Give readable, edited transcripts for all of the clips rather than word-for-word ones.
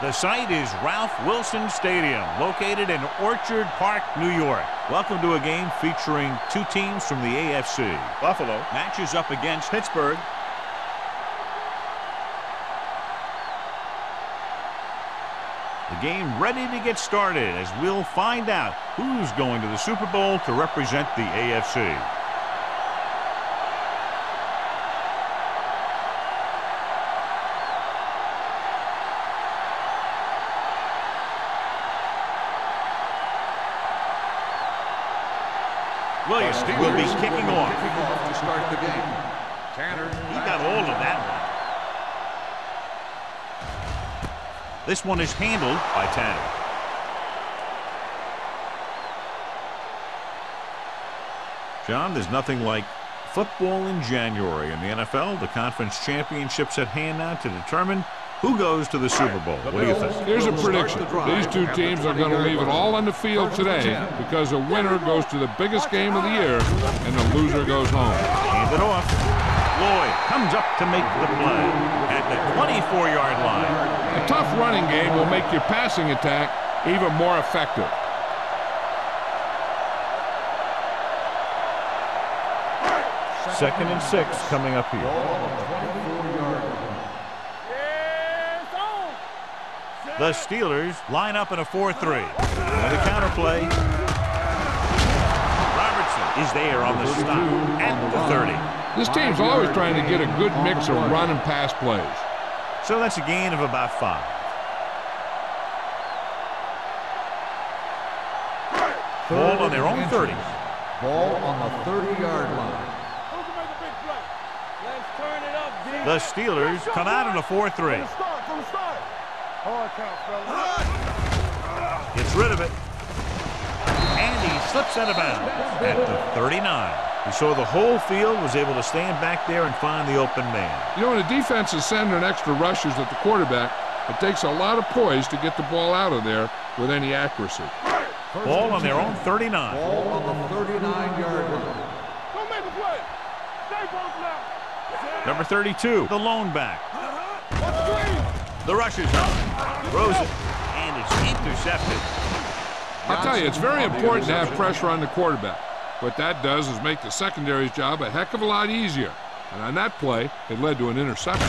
The site is Ralph Wilson Stadium, located in Orchard Park, New York. Welcome to a game featuring two teams from the AFC. Buffalo matches up against Pittsburgh. The game ready to get started as we'll find out who's going to the Super Bowl to represent the AFC. Williams will be kicking off To start the game. Tanner. He got all of that one. This one is handled by Tanner. John, there's nothing like football in January in the NFL. The conference championships at hand now to determine who goes to the Super Bowl. What do you think? Here's a prediction. These two teams are going to leave it all on the field today because a winner goes to the biggest game of the year and the loser goes home. Hand it off. Lloyd comes up to make the play at the 24-yard line. A tough running game will make your passing attack even more effective. Second and 6 coming up here. The Steelers line up in a 4-3. And the counterplay. Robertson is there on the stop at the 30. This team's always trying to get a good mix of run and pass plays. So that's a gain of about 5. Ball on their own 30. Ball on the 30-yard line. The Steelers come out in a 4-3. Gets rid of it. And he slips out of bounds at the 39. We saw the whole field was able to stand back there and find the open man. You know, when a defense is sending extra rushers at the quarterback, it takes a lot of poise to get the ball out of there with any accuracy. Ball on their own 39. Ball on the 39-yard line. Don't make a play. Stay both now. Number 32, the lone back. The rusher's up, throws it, and it's intercepted. I'll tell you, it's very important to have pressure on the quarterback. What that does is make the secondary's job a heck of a lot easier. And on that play, it led to an interception.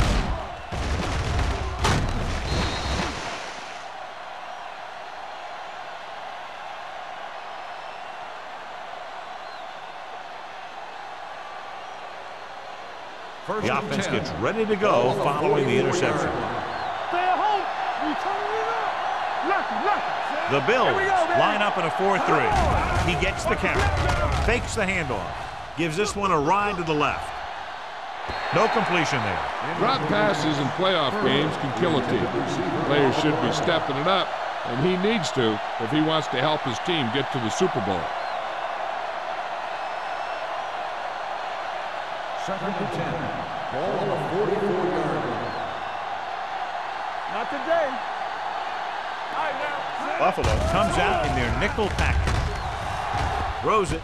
The offense gets ready to go following the interception. The Bills line up in a 4-3. He gets the count, fakes the handoff, gives this one a ride to the left. No completion there. Drop passes in playoff games can kill a team. Players should be stepping it up, and he needs to if he wants to help his team get to the Super Bowl. Second and 10. Ball on the 44-yard line. Not today. All right, now. Buffalo comes out in their nickel package. Throws it,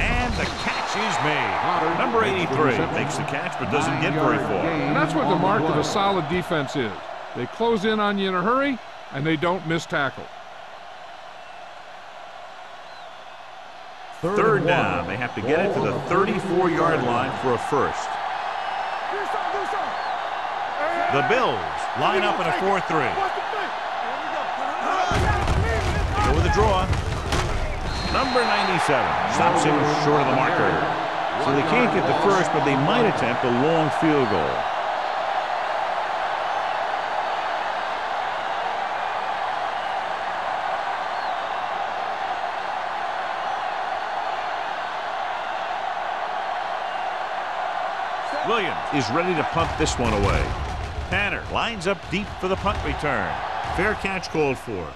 and the catch is made. Number 83 makes the catch but doesn't get very far. And that's what the mark of a solid defense is. They close in on you in a hurry, and they don't miss tackle. Third down. They have to get it to the 34-yard line for a first. The Bills line up in a 4-3. Go with the draw. Number 97 stops him short of the marker. So they can't get the first, but they might attempt a long field goal. Williams is ready to punt this one away. Tanner lines up deep for the punt return. Fair catch called for.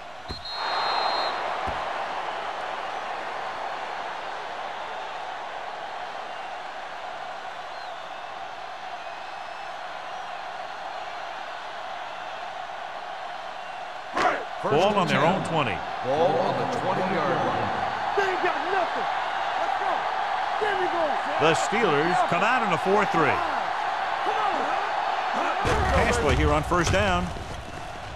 Ball on their own 20. Ball on the 20-yard line. They ain't got nothing. Let's go. There we go. The Steelers come out in a 4-3. Pass play here on first down.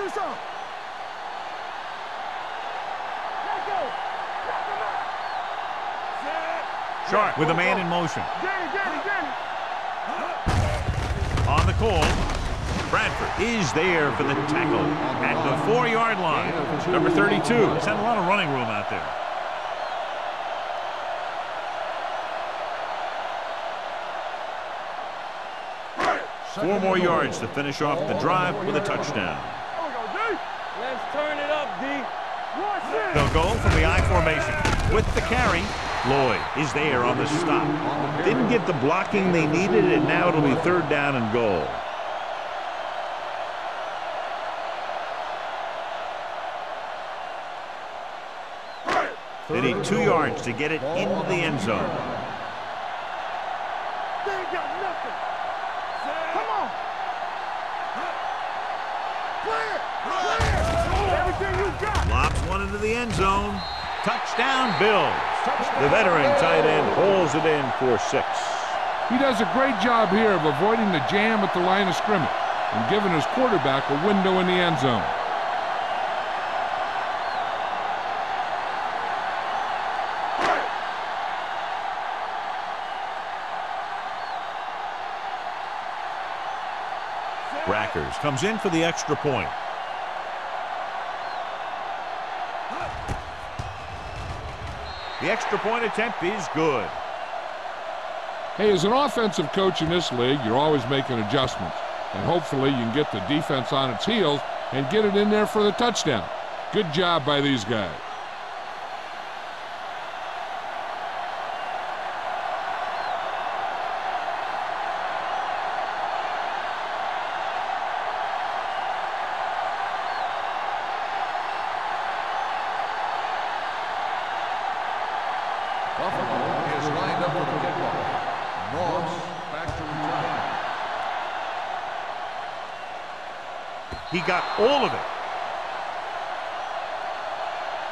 do something. Let's go. Sharp with a man in motion. On the call, Bradford is there for the tackle at the 4-yard line. Number 32. He's had a lot of running room out there. Four more yards to finish off the drive with a touchdown. Let's turn it up, D. They'll go from the I formation with the carry. Lloyd is there on the stop. Didn't get the blocking they needed, and now it'll be 3rd down and goal. They need 2 yards to get it into the end zone. They ain't got nothing. Come on. Clear. Everything you got. Lobs one into the end zone. Touchdown, Bills. The veteran tight end pulls it in for 6. He does a great job here of avoiding the jam at the line of scrimmage and giving his quarterback a window in the end zone. Rackers comes in for the extra point. The extra point attempt is good. Hey, as an offensive coach in this league, you're always making adjustments. And hopefully you can get the defense on its heels and get it in there for the touchdown. Good job by these guys. He got all of it.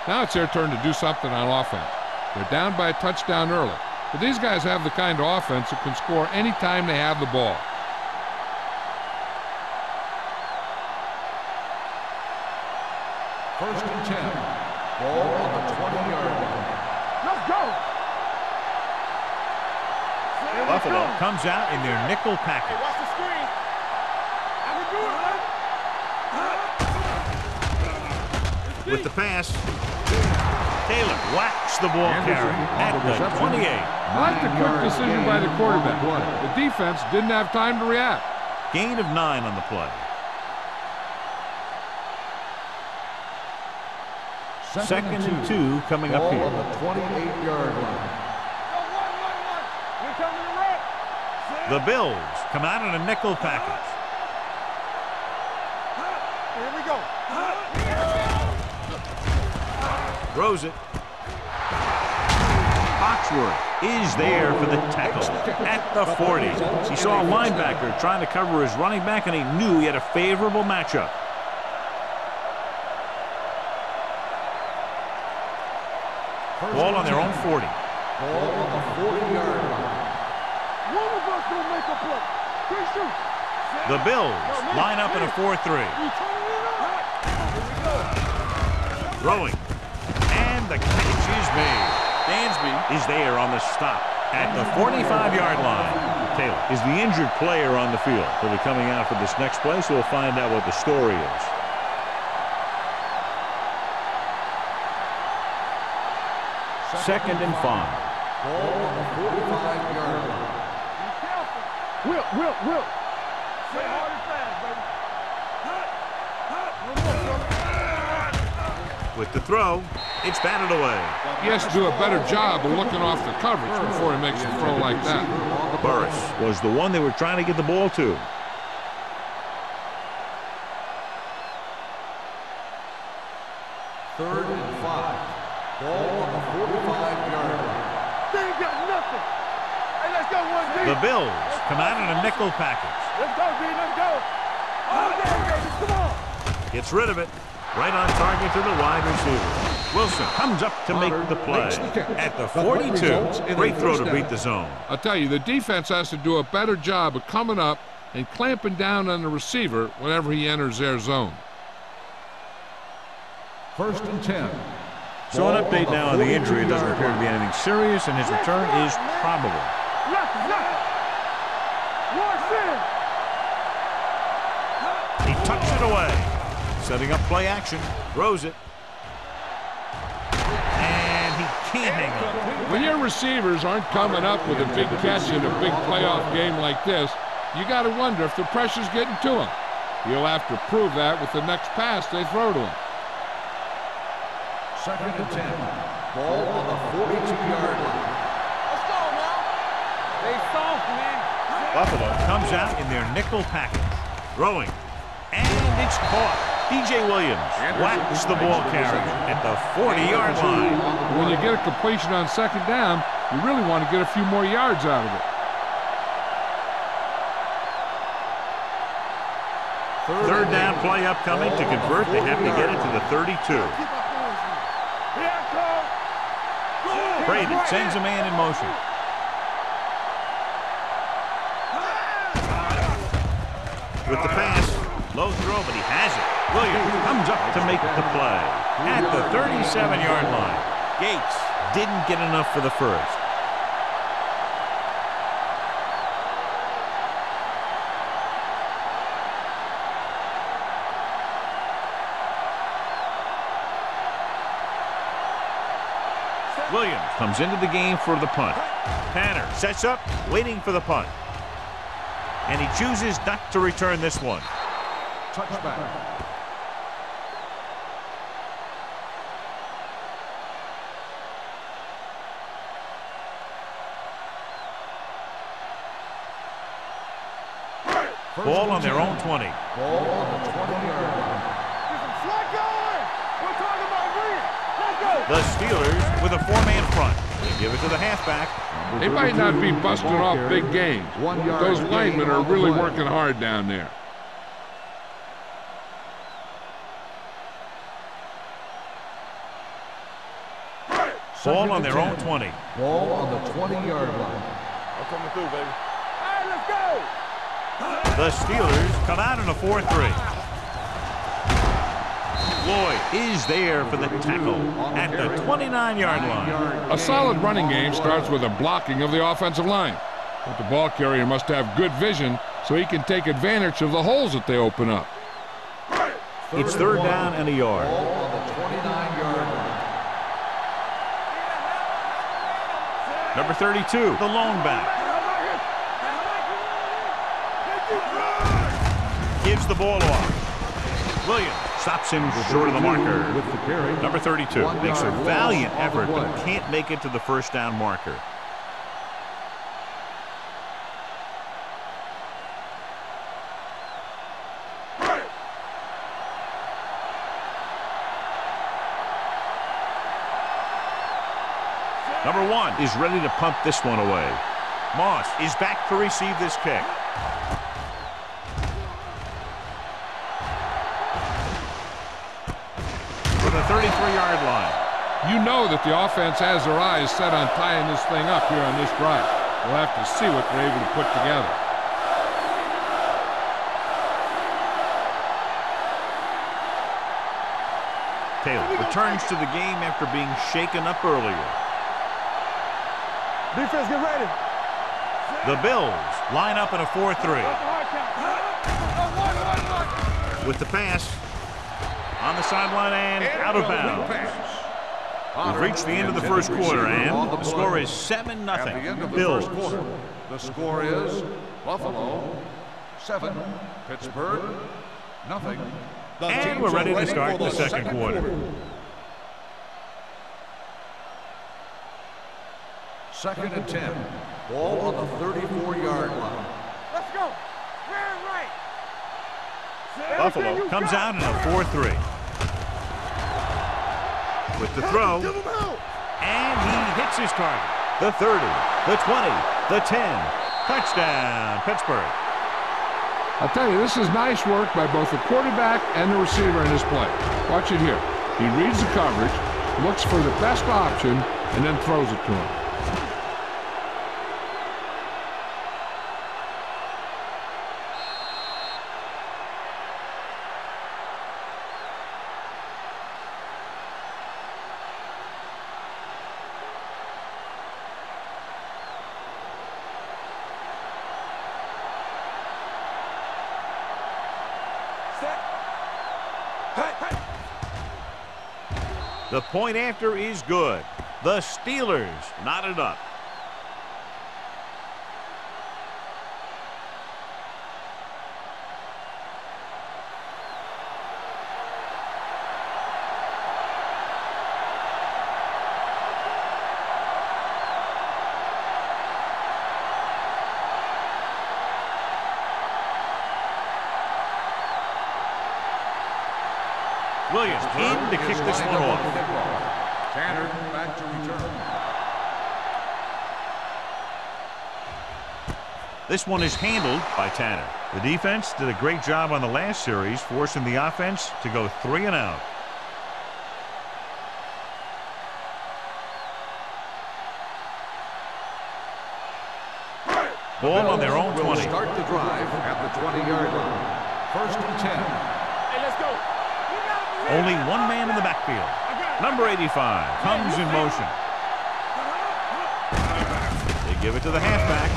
Now it's their turn to do something on offense. They're down by a touchdown early, but these guys have the kind of offense that can score anytime they have the ball. First and 10. Ball on the 20-yard line. Let's go. Buffalo comes out in their nickel package. Hey, watch the screen. I can do it, man. With the pass, Taylor whacks the ball carrier at the 28. I like the quick decision by the quarterback. The defense didn't have time to react. Gain of 9 on the play. Second and 2 coming up here. On the 28-yard line. We're coming to wreck. The Bills come out in a nickel package. Here we go. Throws it. Foxworth is there for the tackle at the 40. He saw a linebacker trying to cover his running back, and he knew he had a favorable matchup. Ball on their own 40. Ball on the 40-yard line. One of us will make a play. Quick shoot. The Bills line up in a 4-3. Throwing. And the catch is made. Dansby is there on the stop at the 45-yard line. Taylor is the injured player on the field. He'll be coming out for this next play, so we'll find out what the story is. Second and 5. Ball on the 45-yard line. Will. Stay hard and fast, baby. With the throw, it's batted away. He has to do a better job of looking off the coverage before he makes a throw like that. Burris was the one they were trying to get the ball to. Third and 5. Ball on the 45-yard line. They ain't got nothing. Hey, let's go, 1D. The Bills come out in a nickel package. Let's go, D. Let's go. Oh, there, baby. Come on. Gets rid of it. Right on target to the wide receiver. Wilson comes up to make the play at the 42. Great throw to beat the zone. I'll tell you, the defense has to do a better job of coming up and clamping down on the receiver whenever he enters their zone. First and 10. So an update now on the injury. It doesn't appear to be anything serious, and his return is probable. He tucks it away. Setting up play action. Throws it. And he can't hang on. When your receivers aren't coming up with a big catch in a big playoff game like this, you got to wonder if the pressure's getting to him. He'll have to prove that with the next pass they throw to him. Second and 10. Ball on the 42-yard line. Let's go, man. They soft, man. Buffalo comes out in their nickel package. Throwing. And it's caught. DJ Williams whacks the ball carrier at the 40-yard line. When you get a completion on second down, you really want to get a few more yards out of it. Third down play upcoming. To convert, they have to get it to the 32. Braden sends a man in motion. With the pass, low throw, but he has it. Williams comes up to make the play at the 37-yard line. Gates didn't get enough for the first. Williams comes into the game for the punt. Tanner sets up, waiting for the punt. And he chooses not to return this one. Touchback. Ball on their own 20. Ball on the 20-yard line. The Steelers with a four-man front. They give it to the halfback. They might not be busting off big gains. Those linemen are really working hard down there. Ball on their own 20. Ball on the 20-yard line. I'm coming through, baby. All right, let's go. The Steelers come out in a 4-3. Lloyd is there for the tackle at the 29-yard line. A solid running game starts with a blocking of the offensive line. But the ball carrier must have good vision so he can take advantage of the holes that they open up. It's third down and a yard. Ball on the 29-yard line. Number 32, the lone back. Gives the ball off. Williams stops him short of the marker. With the carry. Number 32 makes a valiant effort but can't make it to the first down marker. Number 1 is ready to punt this one away. Moss is back to receive this kick. To the 33-yard line. You know that the offense has their eyes set on tying this thing up here on this drive. We'll have to see what they're able to put together. Taylor returns to the game after being shaken up earlier. Defense, get ready. The Bills line up in a 4-3. With the pass on the sideline and out of bounds. We've reached the end of the first quarter, and the score is 7-0. Bills. The score is Buffalo 7, Pittsburgh nothing. And we're ready to start the second quarter. Second and 10. Ball on the 34-yard line. Let's go. Right. Buffalo comes out in a 4-3. With the throw, and he hits his target. The 30, the 20, the 10. Touchdown, Pittsburgh. I'll tell you, this is nice work by both the quarterback and the receiver in this play. Watch it here. He reads the coverage, looks for the best option, and then throws it to him. The point after is good. The Steelers knotted up. Williams in to kick this one off. Tanner back to return. This one is handled by Tanner. The defense did a great job on the last series, forcing the offense to go 3 and out. Ball on their own 20. Will start the drive at the 20-yard line. First and 10. Hey, let's go. Only one man in the backfield. Number 85 comes in motion. They give it to the halfback.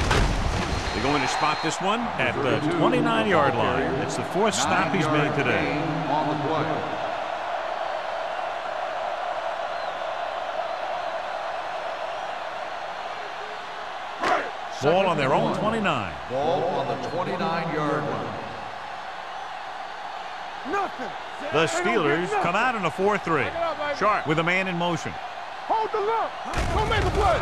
They're going to spot this one at the 29-yard line. It's the 4th stop he's made today. On the play. Ball on their own 29. Ball on the 29-yard line. Nothing. The Steelers come out in a 4-3. Sharp with a man in motion. Hold the look. Don't make a play.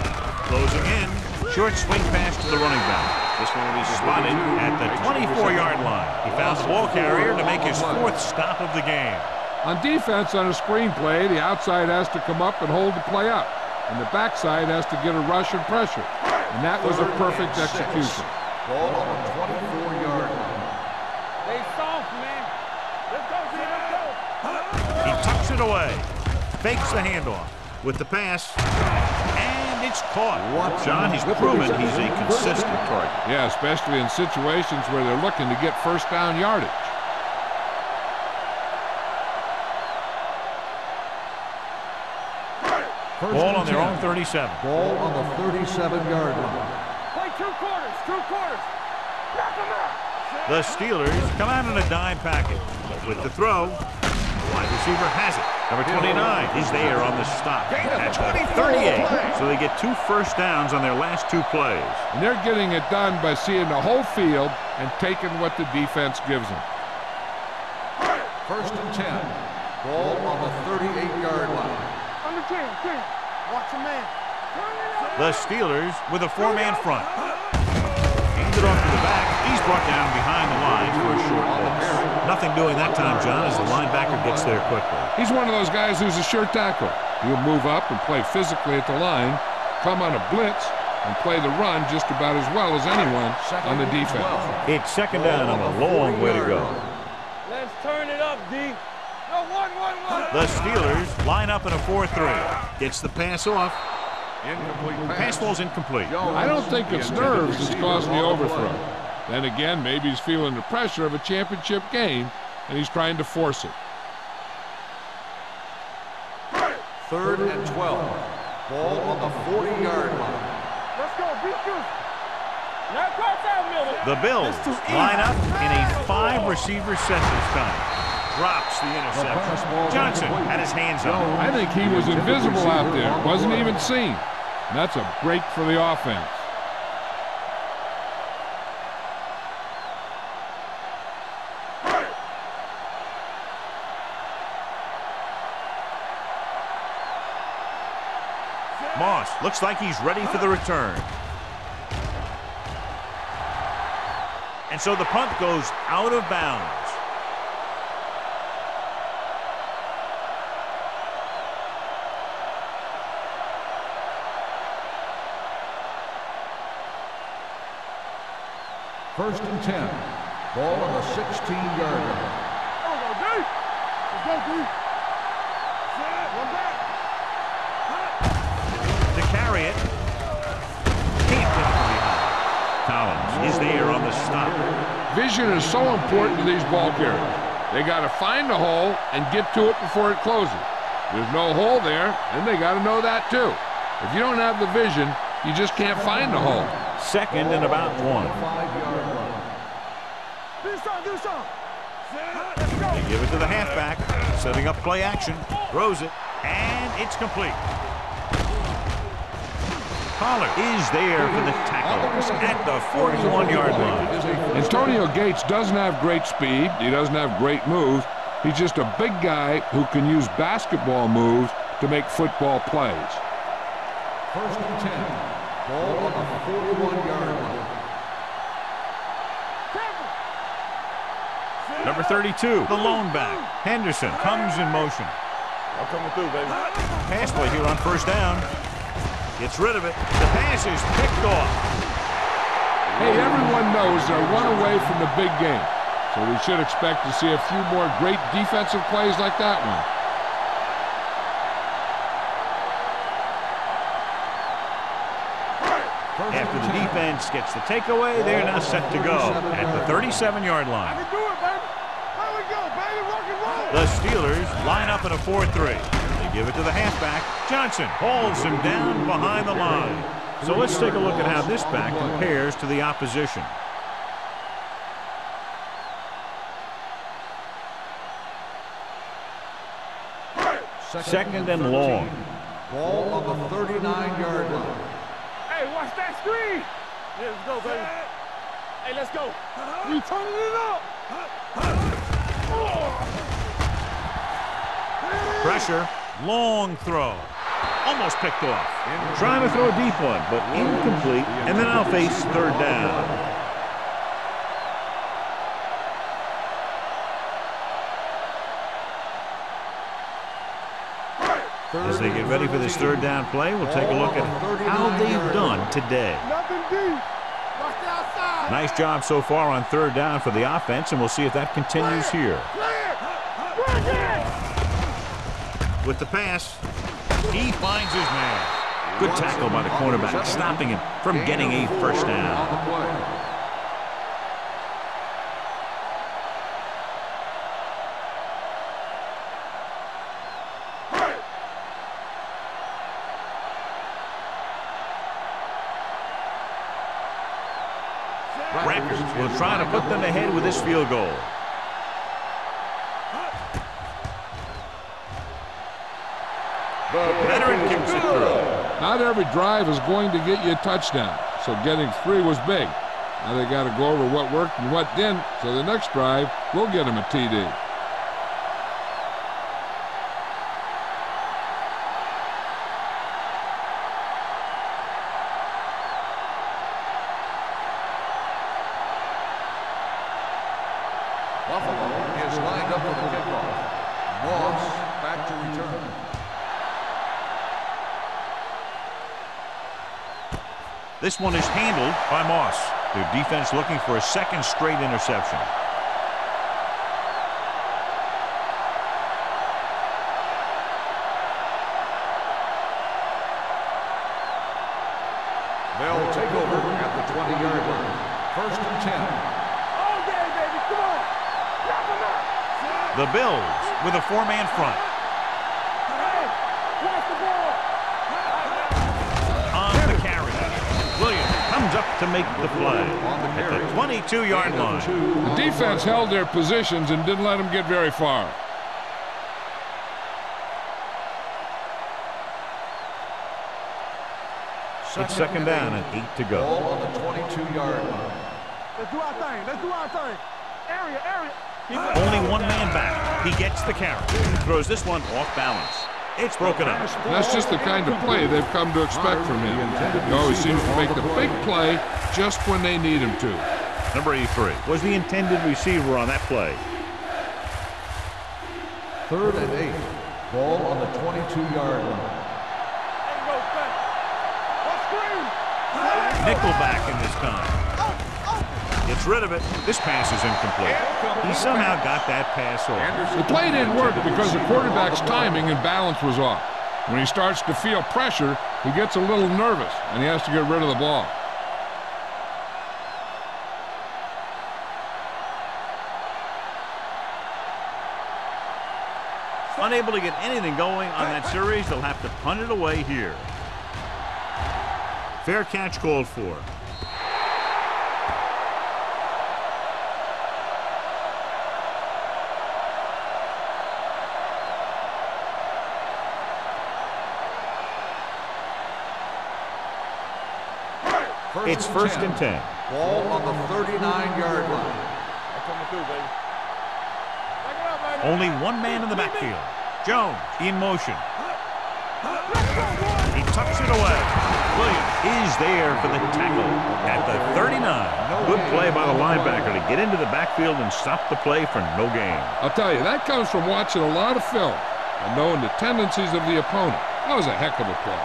Closing in. Short swing pass to the running back. This one will be spotted at the 24-yard line. He found the ball carrier to make his 4th stop of the game. On defense on a screen play, the outside has to come up and hold the play up, and the backside has to get a rush and pressure. And that was a perfect execution. Ball on the 24-yard line. They soft, man. Let's go, G. Let's go. He tucks it away. Fakes the handoff with the pass. And it's caught. John, he's proven he's a consistent target. Yeah, especially in situations where they're looking to get first down yardage. Ball on their own 37. Ball on the 37-yard line. Play 2 quarters. 2 quarters. Knock him out. The Steelers come out in a dime package. But with the throw, wide receiver has it. Number 29 is there on the stop at the 38. So they get 2 first downs on their last 2 plays. And they're getting it done by seeing the whole field and taking what the defense gives them. First and 10. Ball on the 38-yard line. Under 10. Watch a man. The Steelers with a 4-man front. Handed off to the back. He's brought down behind the line for a short loss. Nothing doing that time, John, as the linebacker gets there quickly. He's one of those guys who's a sure tackle. He'll move up and play physically at the line, come on a blitz, and play the run just about as well as anyone on the defense. It's 2nd down and a long way to go. Let's turn it up, D. No, 1-1-1. The Steelers line up in a 4-3. Gets the pass off. Incomplete Pass ball's incomplete. I don't think it's nerves that's causing the overthrow. Then again, maybe he's feeling the pressure of a championship game, and he's trying to force it. 3rd and 12. Ball on the 40-yard line. Let's go. Beat you. Now cross out, Miller. The Bills line up in a 5-receiver set this time. Drops the interception. Johnson had his hands on it. I think he was invisible out there. Wasn't even seen. And that's a break for the offense. Moss looks like he's ready for the return. And so the punt goes out of bounds. First and 10. Ball on the 16-yard line. Let's go, D. One back. To carry it. Can't get it from behind. Collins is there on the stop. Vision is so important to these ball carriers. They got to find the hole and get to it before it closes. There's no hole there, and they got to know that too. If you don't have the vision, you just can't find the hole. 2nd and about 1. 5-yard line. Do some. They give it to the halfback. Setting up play action. Throws it. And it's complete. Pollard is there for the tackle at the 41-yard line. Antonio Gates doesn't have great speed. He doesn't have great moves. He's just a big guy who can use basketball moves to make football plays. 1st and 10. Ball on the 41-yard line. Number 32, the lone back. Henderson comes in motion. I'm coming through, baby. Pass play here on 1st down. Gets rid of it. The pass is picked off. Hey, everyone knows they're one away from the big game. So we should expect to see a few more great defensive plays like that one. After the defense gets the takeaway, they're now set to go at the 37-yard I line. can do it, baby. There we go, baby. Rock and roll. The Steelers line up in a 4-3. They give it to the halfback. Johnson holds him down behind the line. So let's take a look at how this back compares to the opposition. Second and long. Ball on the 39-yard line. Hey, watch that screen. Yeah, let's go, baby. Hey, let's go. We turning it up. Pressure. Long throw. Almost picked off. Trying to throw a deep one, but incomplete. And then I'll face 3rd down. As they get ready for this 3rd down play, we'll take a look at how they've done today. Nothing deep. Watch the outside. Nice job so far on 3rd down for the offense, and we'll see if that continues here. Clear. Work it. With the pass, he finds his man. Good tackle by the cornerback, stopping him from getting a 1st down. Rackers will try to put them ahead with this field goal. The veteran kicks it through. Not every drive is going to get you a touchdown, so getting 3 was big. Now they got to go over what worked and what didn't, so the next drive will get them a TD. Buffalo is lined up for the kickoff. Moss back to return. This one is handled by Moss. Their defense looking for a 2nd straight interception. They'll take over at the 20-yard line. 1st and 10. All day, baby. Come on. Wrap him up. The Bills with a 4-man front. Hey, watch the ball. On the carry. Williams comes up to make the play at the 22-yard line. The defense held their positions and didn't let them get very far. It's 2nd down and 8 to go. Ball on the 22-yard line. Let's do our thing. Let's do our thing. Area. Only 1 man back. He gets the carry. Throws this one off balance. It's broken up. That's just the kind of play they've come to expect from him. He always seems to make the big play just when they need him to. Number 83 was the intended receiver on that play. 3rd and 8. Ball on the 22-yard line. Nickelback in this time. Gets rid of it. This pass is incomplete. He somehow got that pass off. The play didn't work because the quarterback's timing and balance was off. When he starts to feel pressure, he gets a little nervous, and he has to get rid of the ball. Unable to get anything going on that series, they'll have to punt it away here. Fair catch called for. It's first and 10. Ball on the 39-yard line. Only one man in the backfield. Jones in motion. He tucks it away. Williams is there for the tackle at the 39. Good play by the linebacker to get into the backfield and stop the play for no gain. I'll tell you, that comes from watching a lot of film and knowing the tendencies of the opponent. That was a heck of a play.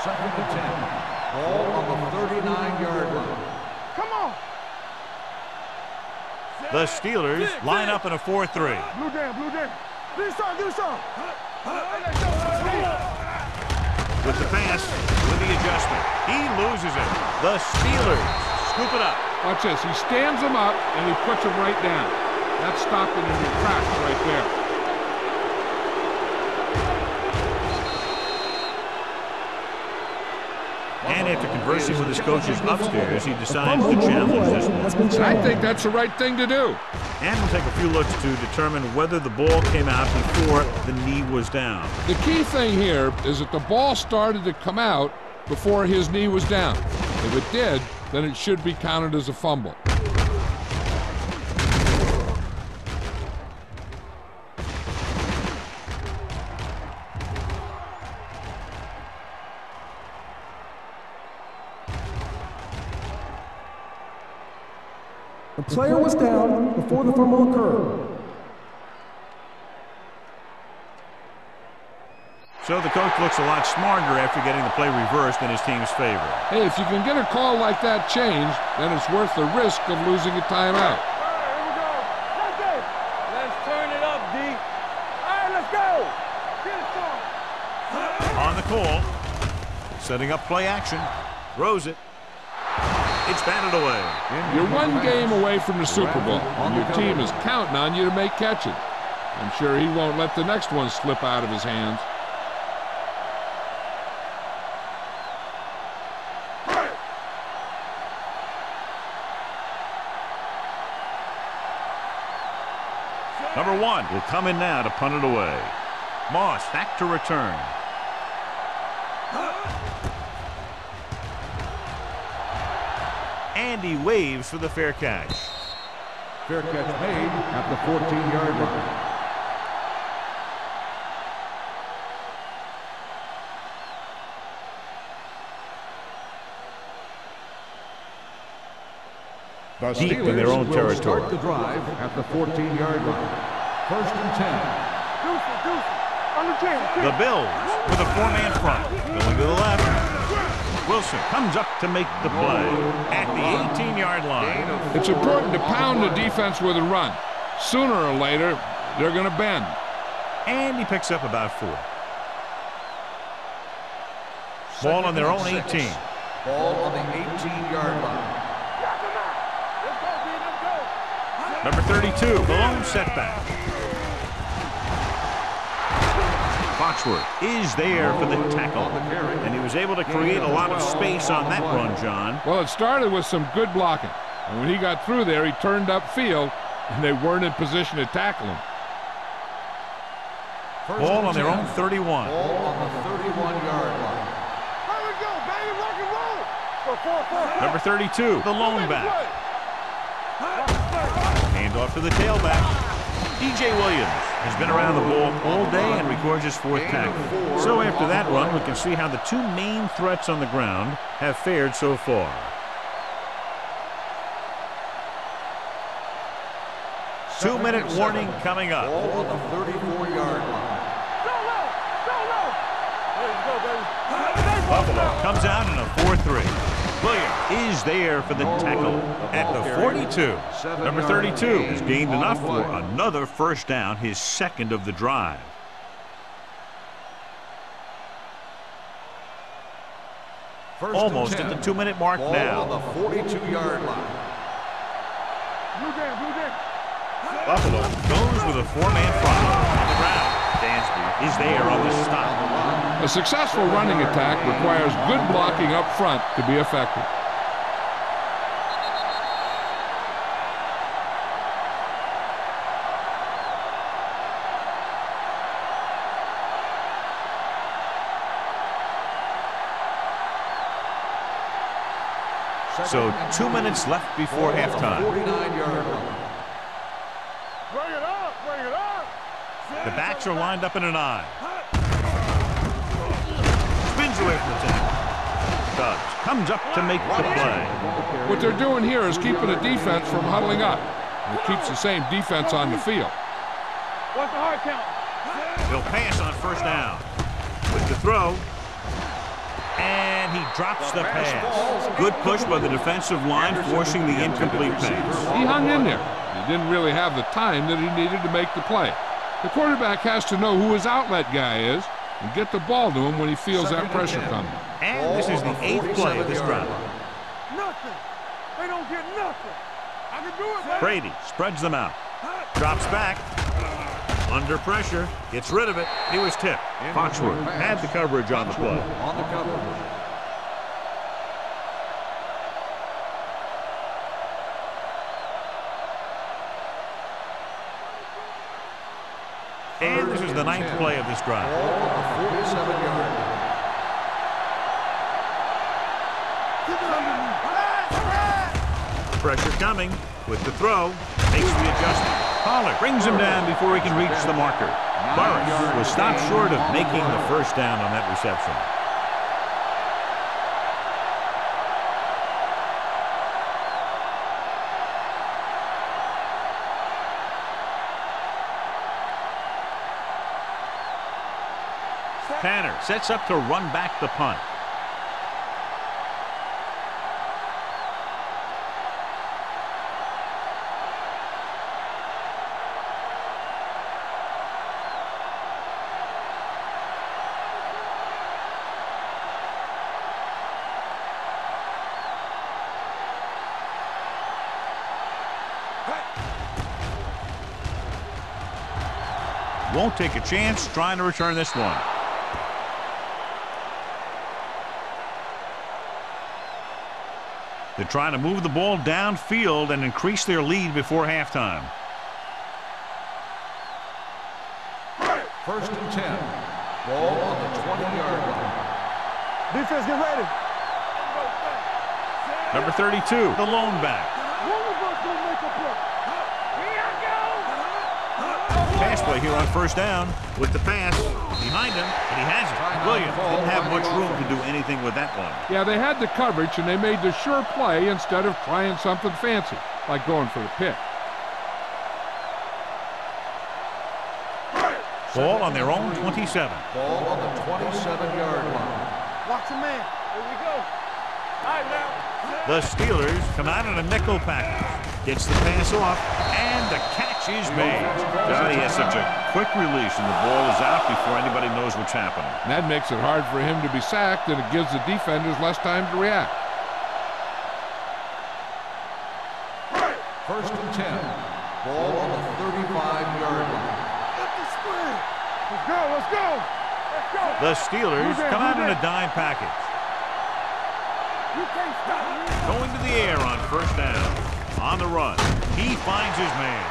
Second and 10. Ball on the 39-yard line. Come on. The Steelers line up in a 4-3. Blue down, blue down. Do some. With the pass, with the adjustment, he loses it. The Steelers scoop it up. Watch this. He stands him up, and he puts him right down. That's stopping him in tracks right there. And after conversing with his coaches upstairs, he decides to challenge this one. I think that's the right thing to do. And we'll take a few looks to determine whether the ball came out before the knee was down. The key thing here is that the ball started to come out before his knee was down. If it did, then it should be counted as a fumble. The player was down before the fumble occurred. So the coach looks a lot smarter after getting the play reversed in his team's favor. Hey, if you can get a call like that changed, then it's worth the risk of losing a timeout. Here we go. That's it. Let's turn it up, D. All right, let's go. Get it started. On the call, setting up play action, throws it. It's batted away. You're one game away from the Super Bowl, and your team is counting on you to make catches. I'm sure he won't let the next one slip out of his hands. Number 1 will come in now to punt it away. Moss back to return. And he waves for the fair catch. Fair catch made at the 14-yard line. Deep in their own territory. Start the drive at the 14-yard line. First and 10. Deuce. On the 10. The Bills with a 4-man front. Going to the left. Wilson comes up to make the play at the 18-yard line. It's important to pound the defense with a run. Sooner or later, they're going to bend. And he picks up about 4. Ball on their own 18. Ball on the 18-yard line. Number 32, the lone setback. Foxworth is there for the tackle, and he was able to create a lot of space on that run, John. Well, it started with some good blocking, and when he got through there, he turned upfield, and they weren't in position to tackle him. Ball on their own 31. Ball on the 31-yard line. Here we go, baby, rock and roll. Number 32, the lone back. Handoff to the tailback. DJ Williams has been around the ball all day and records his 4th tackle. So after that run, we can see how the 2 main threats on the ground have fared so far. Two-minute warning coming up. Ball on the 34-yard line. Buffalo comes out in a 4-3. Williams is there for the tackle at the 42. Number 32 has gained enough for another first down, his 2nd of the drive. Almost at the 2-minute mark now. On the 42-yard line. Blue down. Buffalo goes with a 4-man front. On the ground, Dansby is there on the stop. A successful running attack requires good blocking up front to be effective. So 2 minutes left before halftime. 49-yard line. Bring it up, bring it up. The backs are lined up in an I. Spins away from the tackle. Dobbs comes up to make the play. What they're doing here is keeping the defense from huddling up. And it keeps the same defense on the field. What's the hard count? He'll pass on first down. With the throw. And he drops the pass. Good push by the defensive line, forcing the incomplete pass. He hung in there. He didn't really have the time that he needed to make the play. The quarterback has to know who his outlet guy is and get the ball to him when he feels that pressure coming. And this is the 8th play of this drive. Nothing. They don't get nothing. I can do it, man. Brady spreads them out. Drops back. Under pressure. Gets rid of it. He was tipped. Foxworth had the coverage on the play. On the coverage. And this is the 9th play of this drive. Ball on the 47-yard line. Pressure coming with the throw. Makes the adjustment. Pollard brings him down before he can reach the marker. Burris was stopped short of making the first down on that reception. Tanner sets up to run back the punt. Won't take a chance trying to return this one. They're trying to move the ball downfield and increase their lead before halftime. 1st and 10. Ball on the 20-yard line. Defense, get ready. Number 32, the lone back. One of us gonna make a play. Here I go. Pass play here on first down with the pass behind him, and he has it. Williams didn't have much room to do anything with that one. Yeah, they had the coverage, and they made the sure play instead of trying something fancy, like going for the pick. Ball on their own 27. Ball on the 27-yard line. Watch your man. Here we go. All right, now. The Steelers come out in a nickel package. Gets the pass off, and the catch is made. He has such a quick release, and the ball is out before anybody knows what's happening. And that makes it hard for him to be sacked, and it gives the defenders less time to react. 1st and 10. Ball on the 35-yard line. Let's go, let's go. Let's go. The Steelers come out in a dime package. You can't stop me. Going to the air on first down. On the run. He finds his man.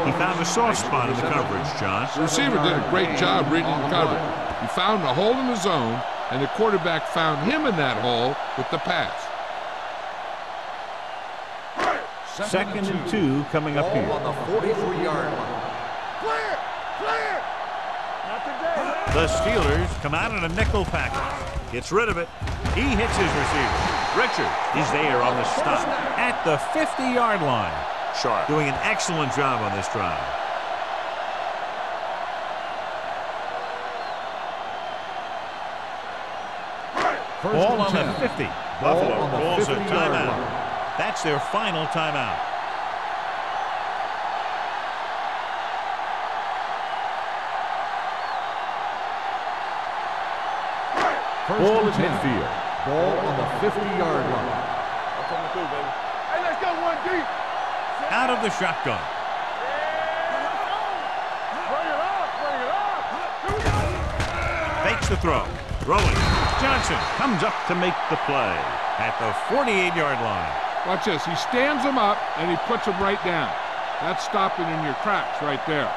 He found a soft spot in the coverage, John. The receiver did a great job reading the coverage. He found a hole in the zone, and the quarterback found him in that hole with the pass. 2nd and 2 coming up here. Ball on the 43-yard line. Clear, clear. Not today. The Steelers come out in a nickel package. Gets rid of it. He hits his receiver. Richard is there on the stop at the 50-yard line. Sharp doing an excellent job on this drive. Ball on the 50. Buffalo calls a timeout. That's their final timeout. Ball is midfield. Ball on the 50-yard line. Hey, let's go one deep. Out of the shotgun. Bring it up, bring it up. Fakes the throw. Throwing. Johnson comes up to make the play at the 48-yard line. Watch this. He stands him up, and he puts him right down. That's stopping in your tracks right there.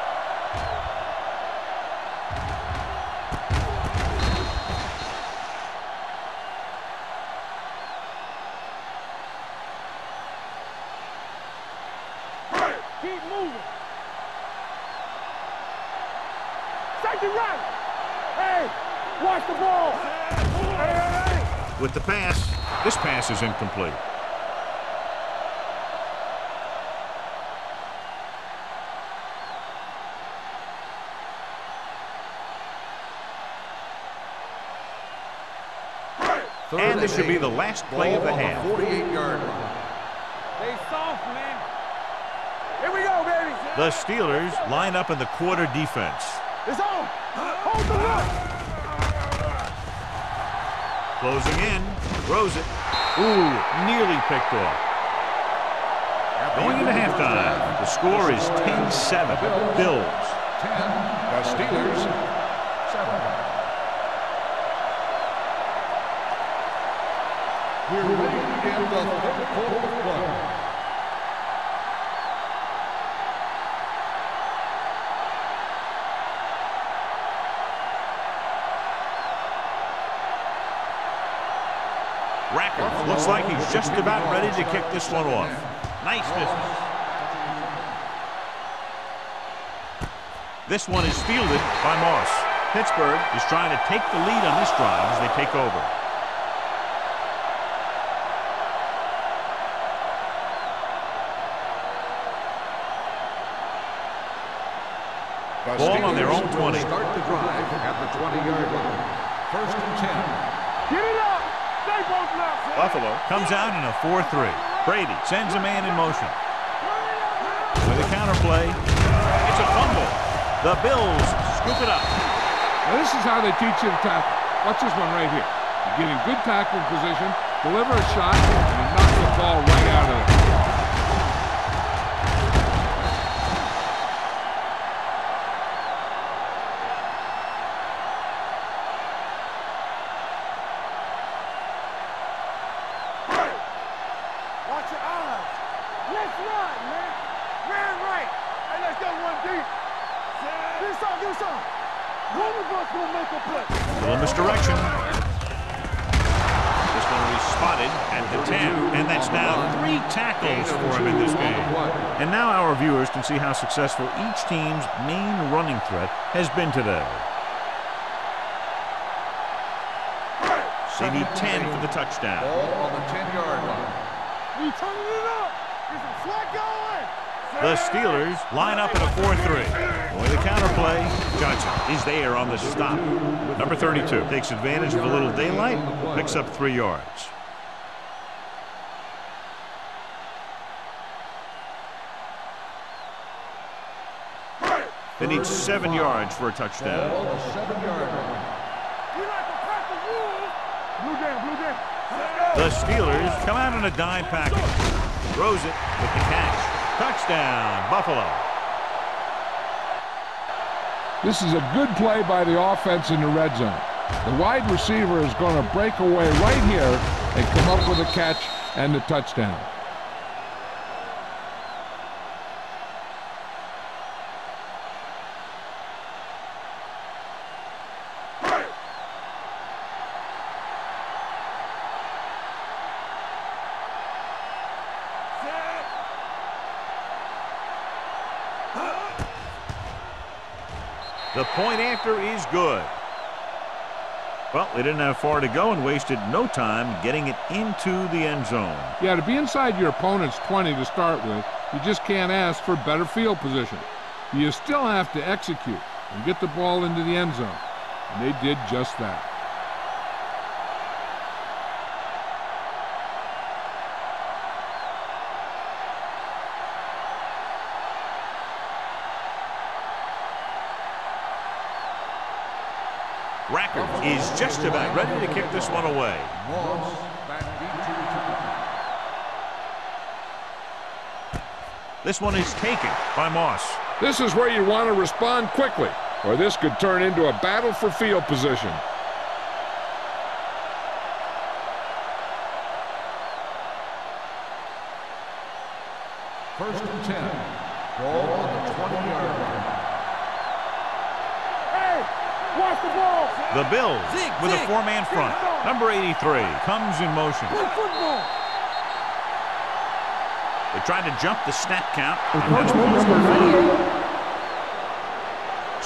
Hey, watch the ball. Hey. With the pass, this pass is incomplete. And this should be the last play of the half. 48-yard line. They soft, man. Here we go, baby. The Steelers line up in the quarter defense. It's on. Hold the look. Closing in, throws it. Ooh, nearly picked off. Going into halftime, the score is 10-7. Bills. 10. The Steelers 7. We're ready to begin the third quarter of play. Racker looks like he's just about ready to kick this one off. Nice business. This one is fielded by Moss. Pittsburgh is trying to take the lead on this drive as they take over. Ball on their own 20. Start the drive at the 20-yard line. First and 10. Get it up. Stay both left. Buffalo comes out in a 4-3. Brady sends a man in motion. With a counter play, it's a fumble. The Bills scoop it up. Now this is how they teach you to tackle. Watch this one right here. You get in good tackling position, deliver a shot, and you knock the ball right out of there. Watch your eyes. Let's run, man. Man right. Hey, let's go one deep. Give us some. One of us will make a play. Little misdirection. This one will be spotted at the 10. And that's now 3 tackles for him in this game. And now our viewers can see how successful each team's main running threat has been today. They need 10 for the touchdown. Ball on the 10-yard line. We turning it up. There's a flag going. The Steelers line up in a 4-3. With a counter play, Johnson is there on the stop. Number 32 takes advantage of a little daylight, picks up 3 yards. They need 7 yards for a touchdown. Ball on the 7-yard line. We like to crack the rules. Blue down. The Steelers come out in a dime package. Throws it with the catch. Touchdown, Buffalo. This is a good play by the offense in the red zone. The wide receiver is going to break away right here and come up with a catch and the touchdown. The point after is good. Well, they didn't have far to go and wasted no time getting it into the end zone. Yeah, to be inside your opponent's 20 to start with, you just can't ask for better field position. You still have to execute and get the ball into the end zone. And they did just that. Racker is just about ready to kick this one away. Moss back deep to return. This one is taken by Moss. This is where you want to respond quickly, or this could turn into a battle for field position. First and 10. Ball on the 20-yard line. Watch the ball. The Bills with a 4-man front. Number 83 comes in motion. Play football. They tried to jump the snap count.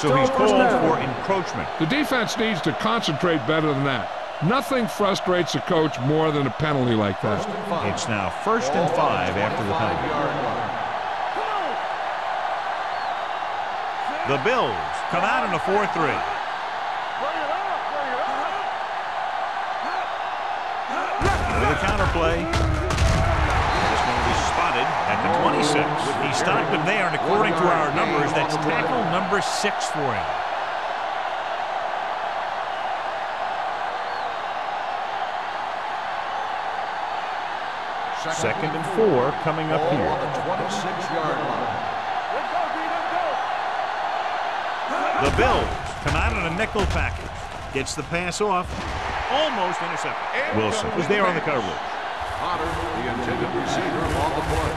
So he's called for encroachment. The defense needs to concentrate better than that. Nothing frustrates a coach more than a penalty like that. It's now 1st and 5 after the penalty. The Bills come out in a 4-3. With a counter play. It's going to be spotted at the 26. He stopped him there, and according to our numbers, that's tackle number 6 for him. Second and 4 coming up here. On the 26-yard line. The Bills come out in a nickel package. Gets the pass off. Almost intercepted. Wilson was there on the coverage. Potter, the intended receiver, on the play.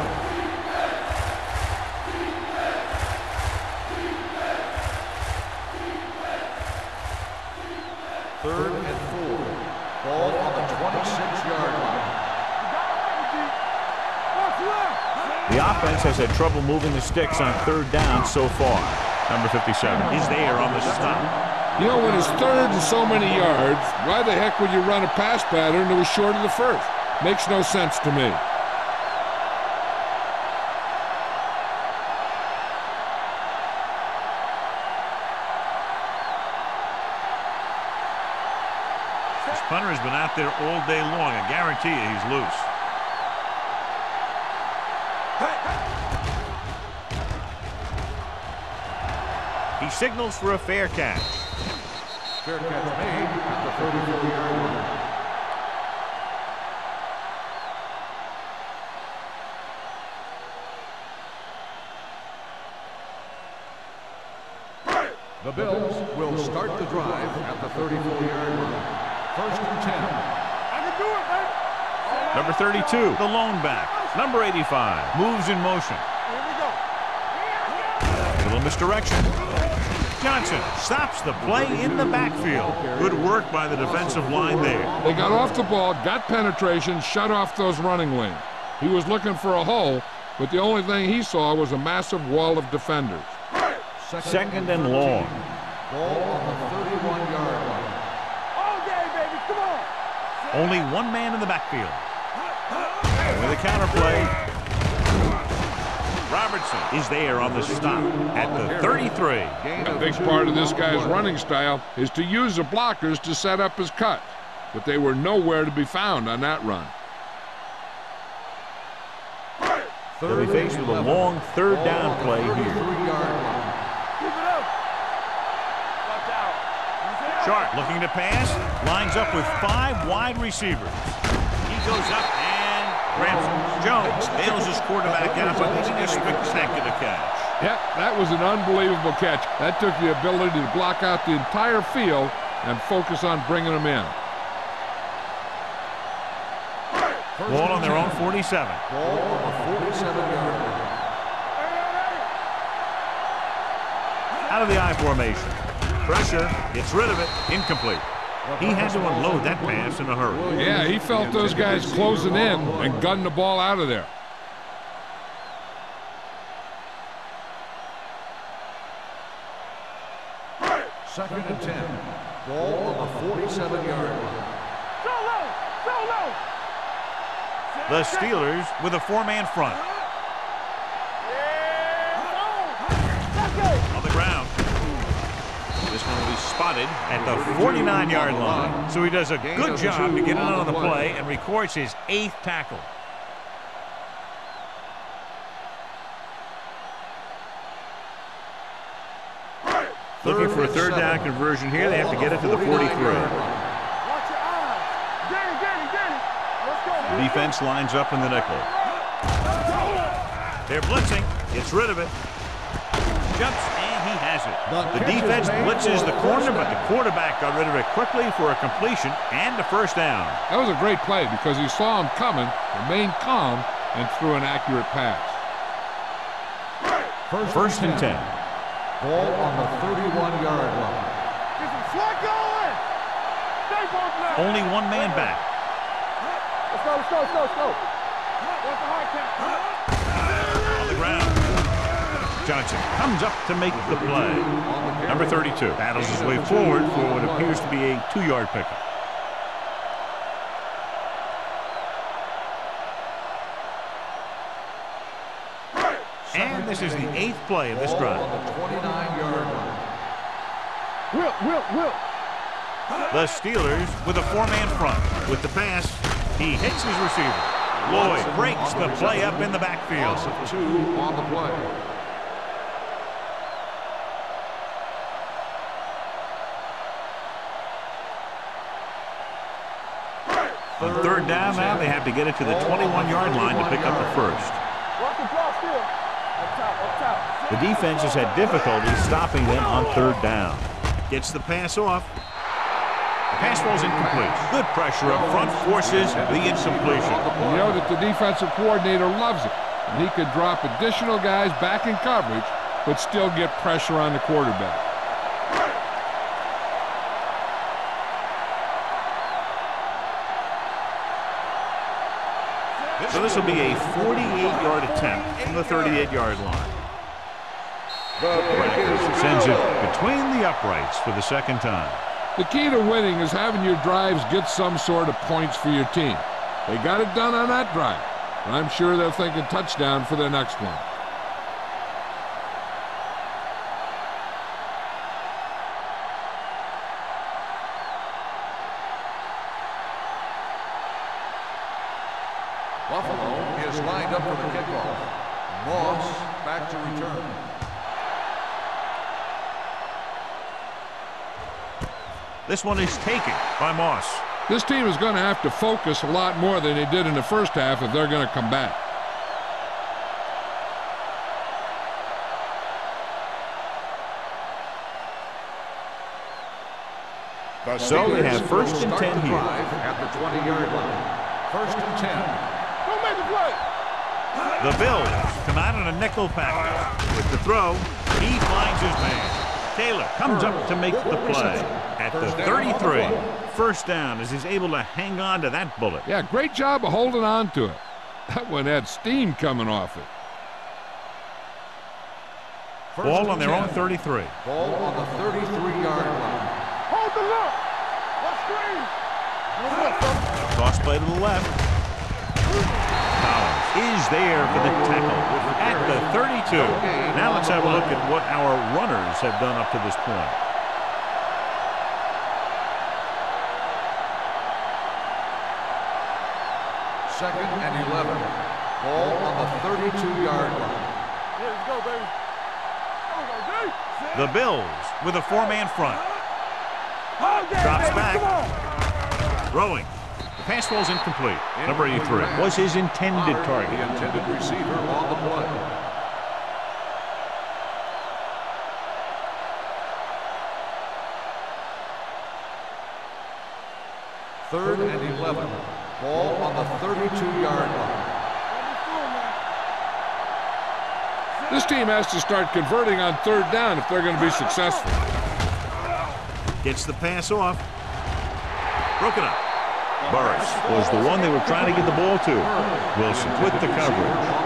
Third and 4. Ball on the 26-yard line. The offense has had trouble moving the sticks on 3rd down so far. Number 57 is there on the stop. You know, when it's 3rd and so many yards, why the heck would you run a pass pattern that was short of the 1st? Makes no sense to me. This punter has been out there all day long. I guarantee you he's loose. He signals for a fair catch. Fair catch made at the 34-yard line. The Bills will start the drive at the 34-yard line. 1st and 10. I can do it, man. Number 32, the lone back. Number 85 moves in motion. Here we go. A little misdirection. Johnson stops the play in the backfield. Good work by the defensive line there. They got off the ball, got penetration, shut off those running lanes. He was looking for a hole, but the only thing he saw was a massive wall of defenders. Second and long. Ball on the 31-yard line. All day, baby. Come on. Only one man in the backfield. With a counter play. Robertson is there on the stop at the 33. A big part of this guy's running style is to use the blockers to set up his cut, but they were nowhere to be found on that run. They'll be faced with a long 3rd down play here. Keep it up. Watch out. Sharp looking to pass. Lines up with 5 wide receivers. He goes up and grabs it. Jones bails his quarterback out by making a spectacular catch. Yep, that was an unbelievable catch. That took the ability to block out the entire field and focus on bringing them in. Ball on their own 47. Ball on the 47-yard line. Out of the I formation. Pressure, gets rid of it, incomplete. He had to unload that pass in a hurry. Yeah, he felt those guys closing in and gunned the ball out of there. Second and 10. Ball on the 47-yard line. So low. So low. The Steelers with a 4-man front. On the ground. This one will be spotted at the 49-yard line. So he does a good job to get in on the play and records his 8th tackle. Looking for a 3rd down conversion here. They have to get it to the 43. Watch your eyes. Get it. Let's go. Defense lines up in the nickel. They're blitzing. Gets rid of it. Jumps, and he has it. The defense blitzes the corner, but the quarterback got rid of it quickly for a completion and a 1st down. That was a great play because he saw him coming, remained calm, and threw an accurate pass. First and 10. Ball on the 31-yard line. Get some slack going. Stay both now. Only one man back. Let's go. What's the hard count? On the ground. Johnson comes up to make the play. Number 32 battles his way forward for what appears to be a 2-yard pickup. And this is the 8th play of this drive. On the 29-yard line. Will. The Steelers with a 4-man front. With the pass, he hits his receiver. Lloyd breaks the play up in the backfield. Loss of 2 on the play. On 3rd down now, they have to get it to the 21-yard line to pick up the first. Watch the draw still. Up top. The defense has had difficulty stopping them on 3rd down. Gets the pass off. The pass falls incomplete. Good pressure up front forces the incompletion. You know that the defensive coordinator loves it. And he could drop additional guys back in coverage, but still get pressure on the quarterback. So this will be a 48-yard attempt from the 38-yard line. Sends it between the uprights for the 2nd time. The key to winning is having your drives get some sort of points for your team. They got it done on that drive, and I'm sure they're thinking touchdown for their next one. Buffalo is lined up for the kickoff. Moss back to return. This one is taken by Moss. This team is going to have to focus a lot more than they did in the first half if they're going to come back. So they have 1st and 10 here. At the 20-yard line. 1st and 10. Don't make the play. The Bills come out in a nickel package. With the throw, he finds his man. Taylor comes up to make the play at the 33. 1st down as he's able to hang on to that bullet. Yeah, great job of holding on to it. That one had steam coming off it. Ball on their own 33. Ball on the 33-yard line. Hold the look. Let's screen. Toss play to the left. Collins is there for the tackle at the 32. Now let's have a look at what our runners have done up to this point. Second and 11. Ball on the 32-yard line. Here we go, baby. The Bills with a 4-man front. Drops back. Throwing. The pass falls incomplete. Number 83 was his intended target. The intended receiver on the play. Third and 11. Ball on the 32-yard line. This team has to start converting on 3rd down if they're going to be successful. Gets the pass off. Broken up. Burris was the one they were trying to get the ball to. Wilson with the coverage.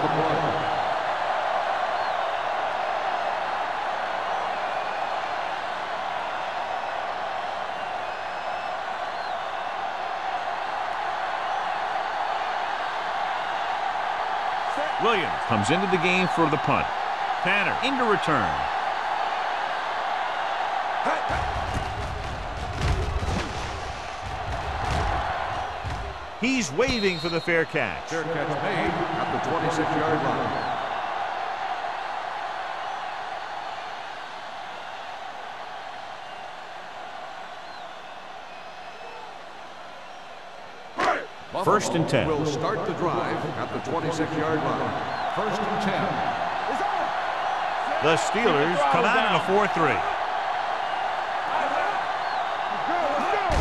Williams comes into the game for the punt. Tanner into return. He's waving for the fair catch. Fair catch made at the 26-yard line. First and 10. Will start the drive at the 26-yard line. 1st and 10. The Steelers come out in a 4-3.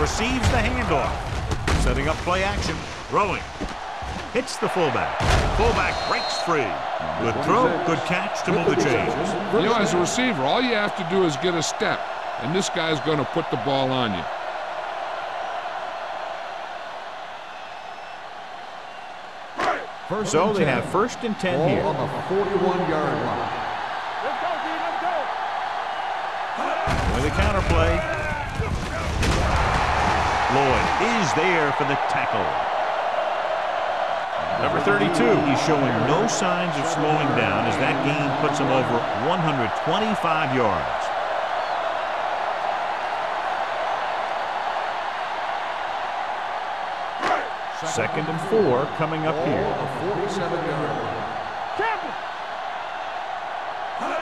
Receives the handoff. Setting up play action. Throwing. Hits the fullback. Fullback breaks free. Good throw, good catch to move the chains. You know, as a receiver, all you have to do is get a step, and this guy's going to put the ball on you. So they have 1st and 10 here. On the 41-yard line. play. Lloyd is there for the tackle. Number 32, he's showing no signs of slowing down as that gain puts him over 125 yards. Second and 4 coming up here.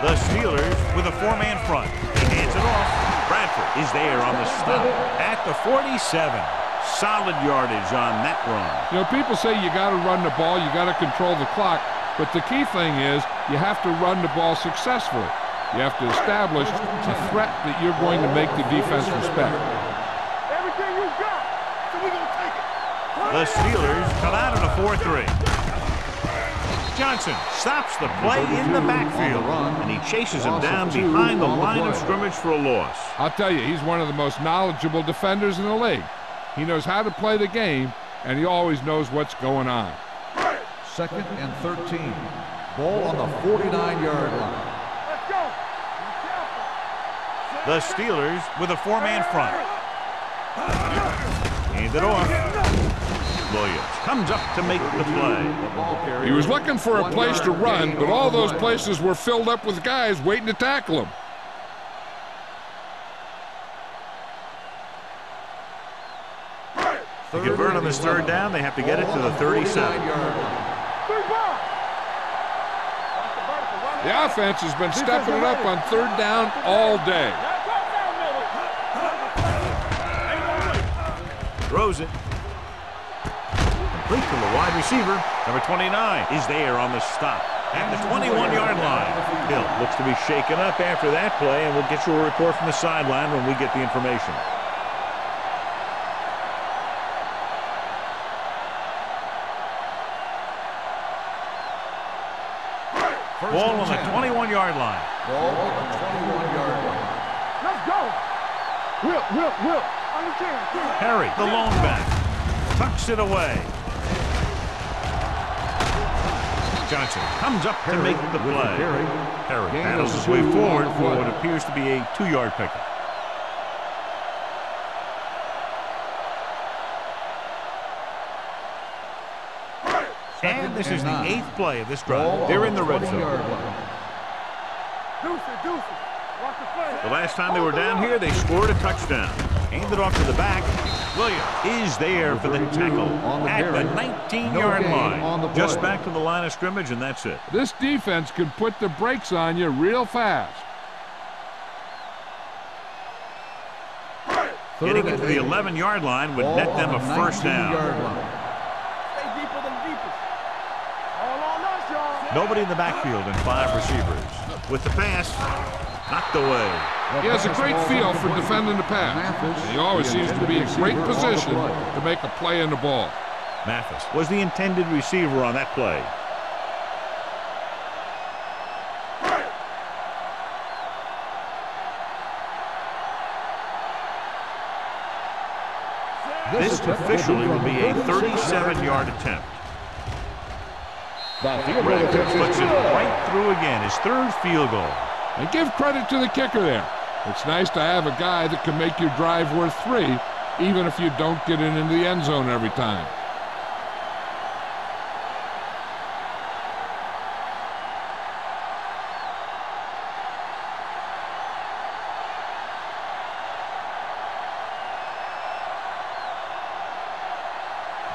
The Steelers with a 4-man front. He hands it off. Bradford is there on the stop at the 47. Solid yardage on that run. You know, people say you got to run the ball, you got to control the clock, but the key thing is you have to run the ball successfully. You have to establish a threat that you're going to make the defense respect. Everything you got, so we're going to take it. The Steelers come out in a 4-3. Johnson stops the play in the backfield, and he chases him down behind the line of scrimmage for a loss. I'll tell you, he's one of the most knowledgeable defenders in the league. He knows how to play the game, and he always knows what's going on. Second and 13. Ball on the 49-yard line. Let's go. The Steelers with a 4-man front. Hand it off. Williams comes up to make the play. He was looking for a place to run, but all those places were filled up with guys waiting to tackle him. To convert on this third down, they have to get it to the 37. The offense has been stepping it up on third down all day. Throws it. Complete to the wide receiver. Number 29 is there on the stop at the 21-yard line. Hill looks to be shaken up after that play, and we'll get you a report from the sideline when we get the information. Ball on the 21-yard line. Ball on the 21-yard line. Let's go. Will. Harry, the lone back, tucks it away. Johnson comes up to make the play. Harry battles his way forward for what appears to be a 2-yard pickup. And this is the 8th play of this drive. They're in the red zone. Watch the play. The last time they were down here, they scored a touchdown. Handed off to the back. Williams is there for the tackle at the 19-yard line. Just back to the line of scrimmage, and that's it. This defense can put the brakes on you real fast. Getting it to the 11-yard line would net them a first down. Stay deeper than deepest. All on us, y'all. Nobody in the backfield and 5 receivers. With the pass, knocked away. He has a great feel for defending the pass. And he always seems to be in great position to make a play in the ball. Mathis was the intended receiver on that play. This officially will be a 37-yard attempt. Reddick puts it right through again, his 3rd field goal. And give credit to the kicker there. It's nice to have a guy that can make your drive worth 3, even if you don't get it into the end zone every time.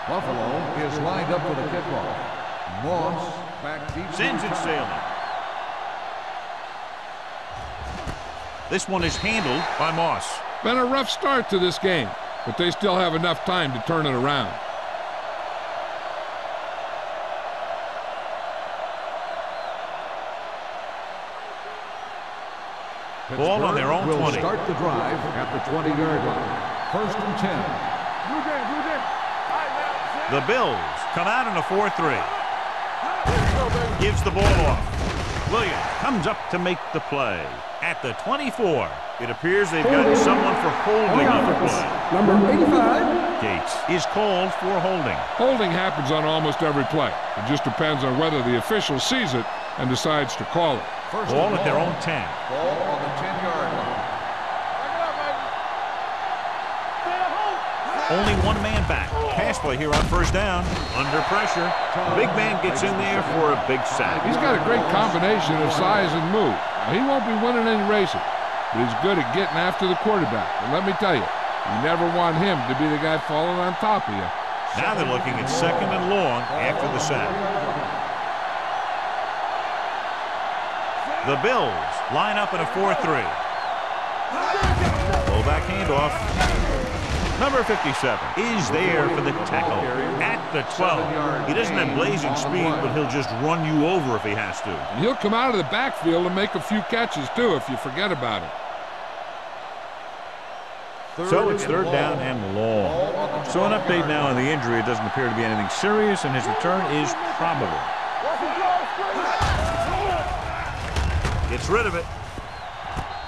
Buffalo is lined up for the kickoff. Moss back deep. Sends it sailing. This one is handled by Moss. Been a rough start to this game, but they still have enough time to turn it around. Ball on their own 20. Will start the drive at the 20-yard line. First and 10. The Bills come out in a 4-3. Gives the ball off. Williams comes up to make the play at the 24. It appears they've got someone for holding on the play. Number 85. Gates is called for holding. Holding happens on almost every play. It just depends on whether the official sees it and decides to call it. First Ball at their own 10. Ball on the 10-yard line. Only one man back. Pass play here on first down. Under pressure. Big man gets in there for a big sack. He's got a great combination of size and move. Now, he won't be winning any races, but he's good at getting after the quarterback. And let me tell you, you never want him to be the guy falling on top of you. Now they're looking at second and long after the sack. The Bills line up in a 4-3. Fullback handoff. Number 57 is there for the tackle at the 12. He doesn't have blazing speed, but he'll just run you over if he has to. And he'll come out of the backfield and make a few catches, too, if you forget about it. So it's third down and long. So an update now on the injury. It doesn't appear to be anything serious, and his return is probable. Gets rid of it.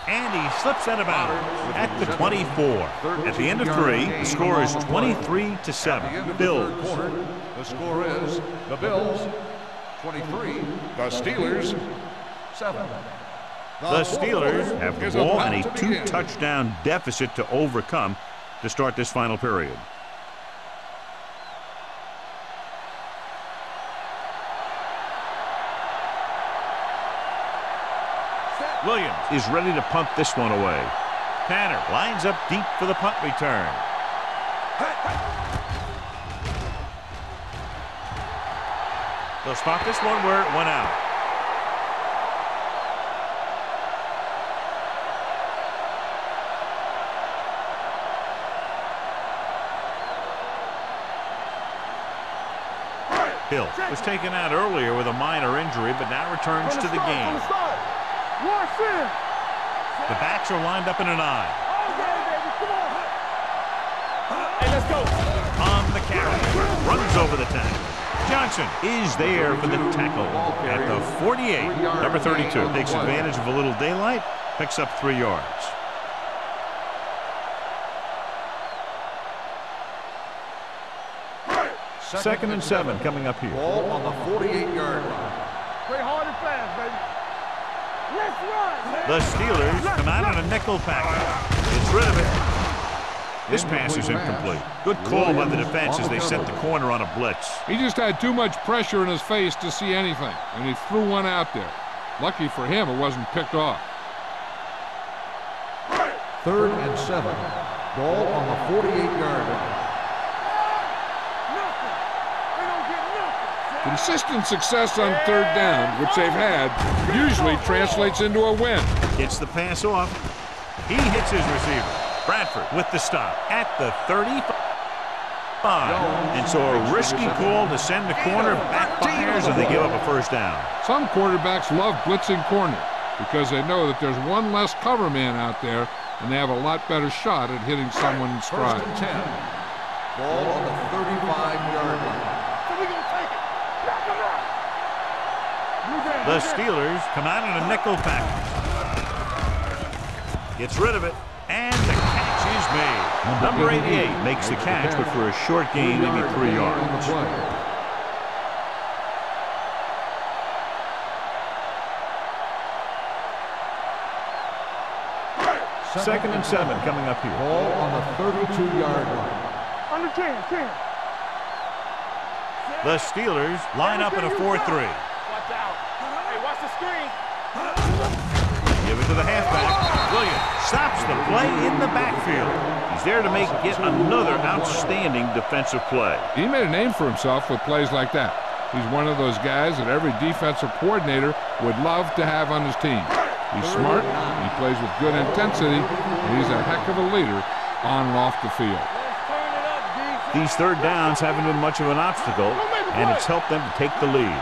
And he slips out of bounds at the 24. At the end of 3, the score is 23-7. Bills. The score is the Bills 23. The Steelers 7. The Steelers have the ball and a 2-touchdown deficit to overcome to start this final period. Williams is ready to punt this one away. Tanner lines up deep for the punt return. They'll spot this one where it went out. Hill was taken out earlier with a minor injury, but now returns to the game. The backs are lined up in an I. Hey, let's go. On the carry. Runs over the tackle. Johnson is there for the tackle at the 48. Number 32 takes advantage of a little daylight, picks up 3 yards. Second and 7 coming up here. Ball on the 48-yard line. Play hard and fast, baby. Let's run. The Steelers come out on a nickel package. Gets rid of it. This pass is incomplete. Good call by the defense as they set the corner on a blitz. He just had too much pressure in his face to see anything, and he threw one out there. Lucky for him, it wasn't picked off. Third and 7. Ball on the 48-yard line. Consistent success on third down, which they've had, usually translates into a win. Gets the pass off. He hits his receiver. Bradford with the stop at the 35. And so a risky call to send the corner backfires and they give up a first down. Some quarterbacks love blitzing corner because they know that there's one less cover man out there and they have a lot better shot at hitting someone in stride. First and 10. Ball on the 35-yard line. The Steelers come out in a nickel package. Gets rid of it, and the catch is made. Number 88 makes the catch, but for a short gain, maybe 3 yards. Second and 7 coming up here. Ball on the 32-yard line. Under 10. The Steelers line up in a 4-3. Watch out. Hey, watch the screen. Give it to the halfback. Williams stops the play in the backfield. He's there to make yet another outstanding defensive play. He made a name for himself with plays like that. He's one of those guys that every defensive coordinator would love to have on his team. He's smart, he plays with good intensity, and he's a heck of a leader on and off the field. These third downs haven't been much of an obstacle, and it's helped them to take the lead.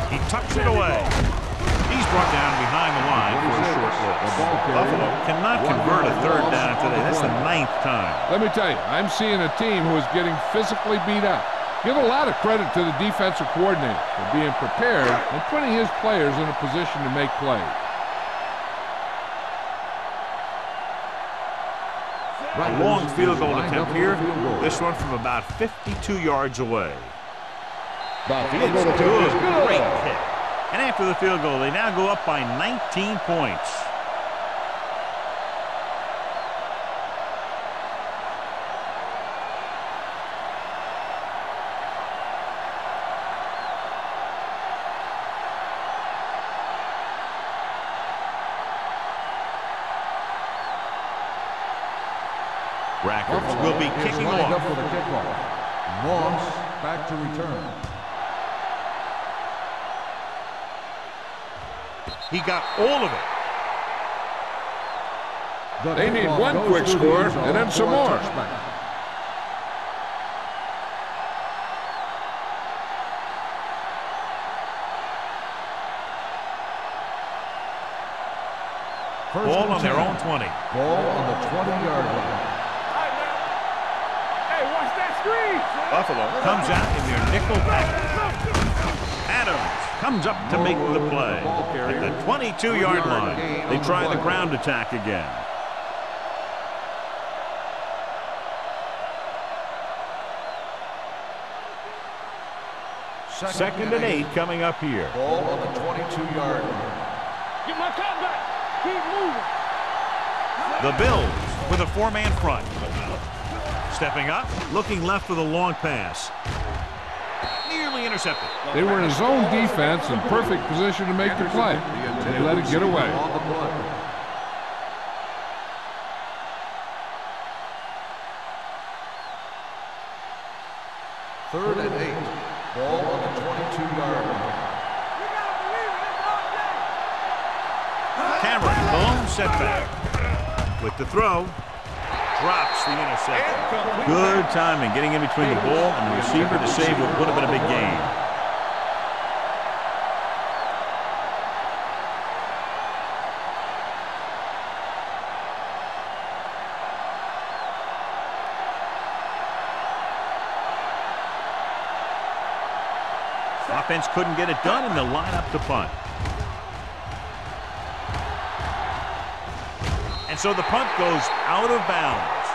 He tucks it away. He's brought down behind the line for a short loss. Buffalo cannot convert a third down today. That's the 9th time. Let me tell you, I'm seeing a team who is getting physically beat up. Give a lot of credit to the defensive coordinator for being prepared and putting his players in a position to make plays. A long field goal attempt here. This one from about 52 yards away. It's good. Great kick. And after the field goal, they now go up by 19 points. Rackers Buffalo will be is kicking lined off. up for the kickoff. Moss back to return. He got all of it. The They need kickoff one goes quick to the score end zone and then some for a more. touchback. First Ball and on their 10. own 20. Ball on the 20-yard line. Hey, watch that screen. Buffalo comes out in their nickel package. Adams comes up to make the play at the 22-yard line. They try the ground attack again. Second and 8 coming up here. Ball on the 22-yard line. Get my cut back. Keep moving. The Bills with a four-man front. Stepping up, looking left for the long pass. Nearly intercepted. They were in a zone defense in perfect position to make the play. They let it get away. On the play. Third and 8. Ball on the 22-yard line. Cameron, the lone setback. With the throw, drops the interception. Good timing getting in between the ball and the receiver to save what would have been a big gain. Offense couldn't get it done, and they'll line up to punt. And so the punt goes out of bounds.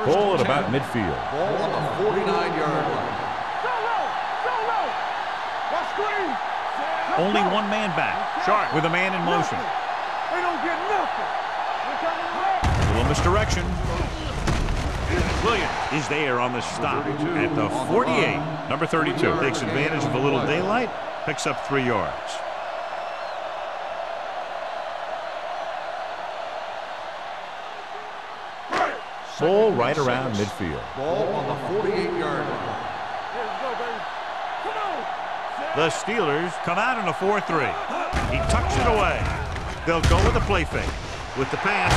Ball at about midfield. Ball on the 49-yard line. Go low. Go low. Watch screen. Only one man back. Sharp with a man in motion. They don't get nothing. They're coming left. A little misdirection. Williams is there on the stop at the 48. Number 32 takes advantage of a little daylight, picks up 3 yards. Ball right around midfield. Ball on the 48-yard line. Let's go, baby. Come on. The Steelers come out in a 4-3. He tucks it away. They'll go with a play fake. With the pass,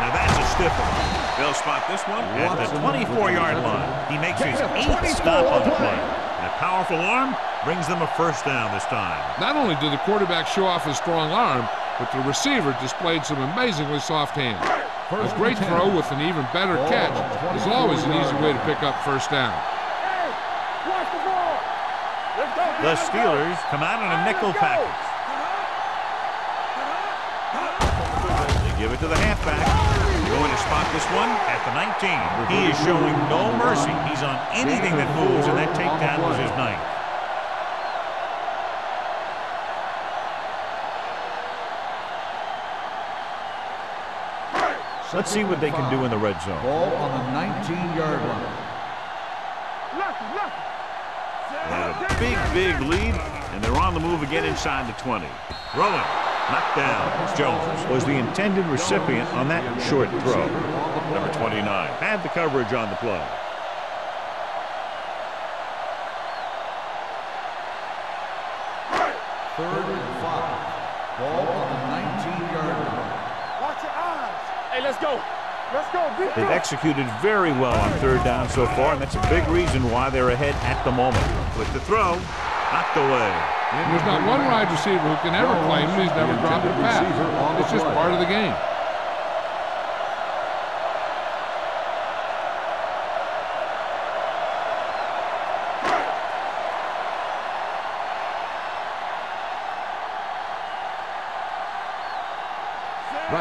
now that's a stiff one. They'll spot this one at the 24-yard line. He makes his 8th stop on the play. That powerful arm brings them a first down this time. Not only did the quarterback show off his strong arm, but the receiver displayed some amazingly soft hands. A great throw with an even better catch is always an easy way to pick up first down. Hey, watch the ball. Let's go. The Steelers come out in a nickel package. They give it to the halfback. Going to spot this one at the 19. He is showing no mercy. He's on anything that moves, and that takedown was his ninth. Let's see what they can do in the red zone. Ball on the 19-yard line. They have a big lead, and they're on the move again inside the 20. Rowan, knocked down. Jones Was the intended recipient on that short throw. number 29. Had the coverage on the play. Third and 5. Ball on the 19-yard line. Watch your eyes. Hey, let's go. Let's go. Big They've go. executed very well on third down so far, and that's a big reason why they're ahead at the moment. With the throw, knocked away. There's not one wide receiver who can ever claim he's never dropped a pass. It's just part of the game.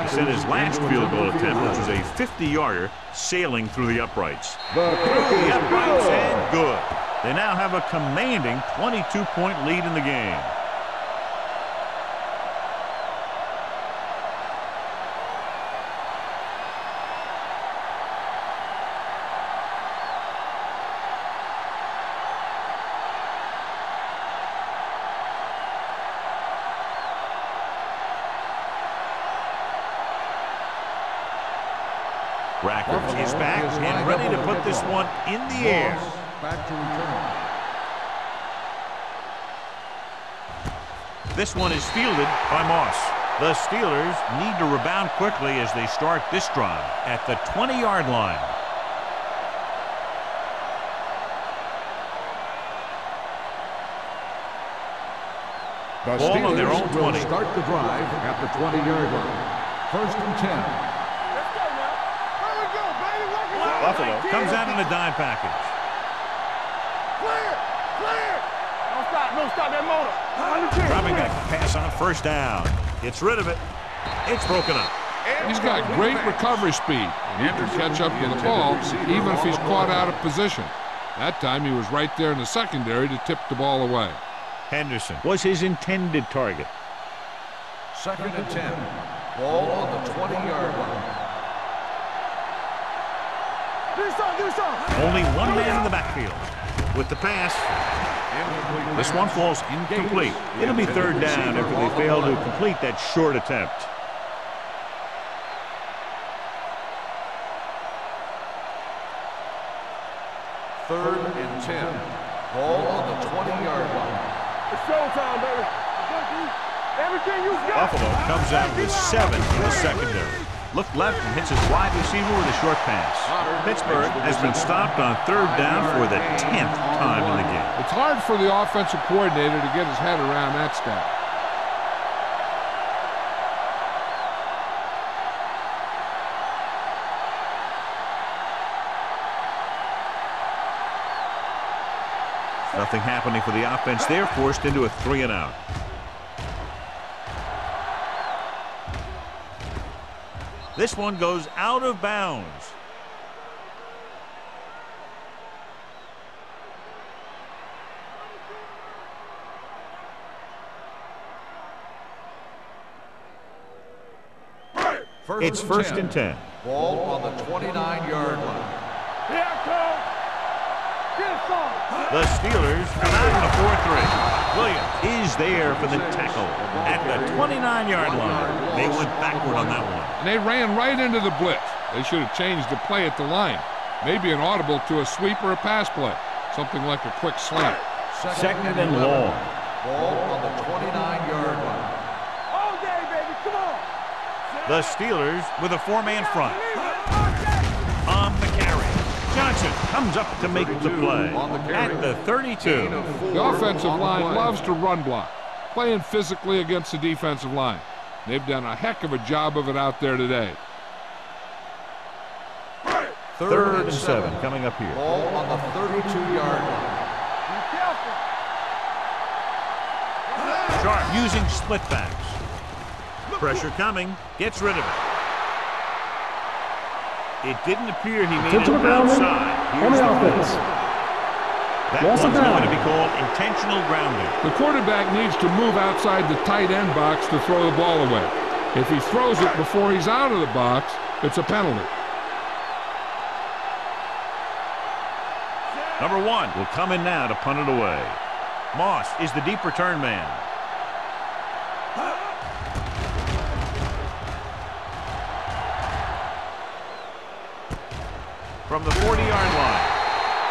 He sent his last field goal attempt, which was a 50-yarder, sailing through the uprights. The uprights and good. They now have a commanding 22-point lead in the game. Brackers is back and ready to put this one in the air. Back to return. This one is fielded by Moss. The Steelers need to rebound quickly as they start this drive at the 20-yard line. The Ball on their own Steelers will 20. start the drive at the 20-yard line. First and 10. Let's go now. Here we go, baby. Work it out. Buffalo comes out in a dime package. Clear. Clear. Don't stop that motor. Dropping back the pass on first down. Gets rid of it. It's broken up. He's got great recovery speed, and he can catch up to the ball even if he's caught out of position. That time he was right there in the secondary to tip the ball away. Henderson was his intended target. Second and 10. Ball on the 20-yard line. Only one man in the backfield. With the pass, this one falls incomplete. It'll be third down after they fail to complete that short attempt. Third and 10. Ball on the 20-yard line. It's showtime, baby. Everything you got. Buffalo comes out with 7 in the secondary. look left and hits his wide receiver with a short pass. Pittsburgh has been stopped on third down for the 10th time in the game. It's hard for the offensive coordinator to get his head around that stat. Nothing happening for the offense. They're forced into a 3-and-out. This one goes out of bounds. It's first and 10. Ball on the 29-yard line. Here I come. Get some. The Steelers come out in a 4-3. Williams is there for the tackle at the 29-yard line. They went backward on that one. And they ran right into the blitz. They should have changed the play at the line. Maybe an audible to a sweep or a pass play. Something like a quick slant. Second and long. Ball on the 29-yard line. All day, baby. Come on. The Steelers with a 4-man front. On the carry. Johnson comes up to make the play at the 32. The offensive line loves to run block, playing physically against the defensive line. They've done a heck of a job of it out there today. Third and 7 coming up here. Ball on the 32-yard line. Be careful. Sharp using split backs. Pressure coming. Gets rid of it. It didn't appear he made it outside. On the offense. That one's going to be called intentional grounding. The quarterback needs to move outside the tight end box to throw the ball away. If he throws it before he's out of the box, it's a penalty. Number 1 will come in now to punt it away. Moss is the deep return man. From the 40-yard line.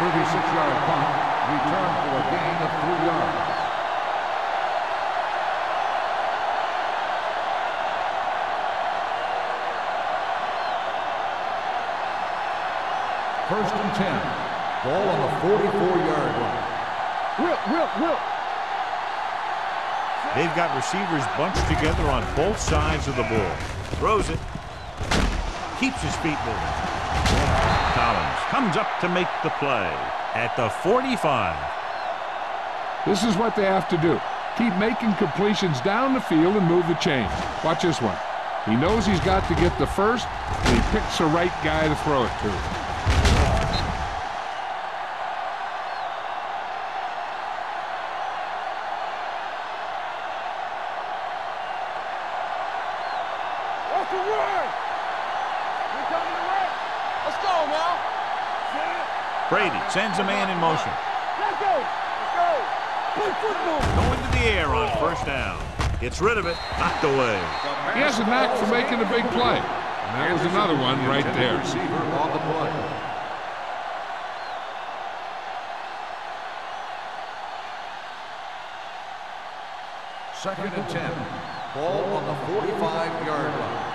36-yard punt. Return for a gain of 3 yards. First and 10. Ball on the 44-yard line. Whip. They've got receivers bunched together on both sides of the ball. Throws it. Keeps his feet moving. Collins comes up to make the play at the 45. This is what they have to do. Keep making completions down the field and move the chains. Watch this one. He knows he's got to get the first, and he picks the right guy to throw it to. What's the word? We coming to work. Let's go now. Brady sends a man in motion. Let's go. Let's go. Play football. Going to the air on first down. Gets rid of it. Knocked away. He has a knack for making a big play. And that was another one right there. Receiver on the play. Second and 10. Ball on the 45-yard line.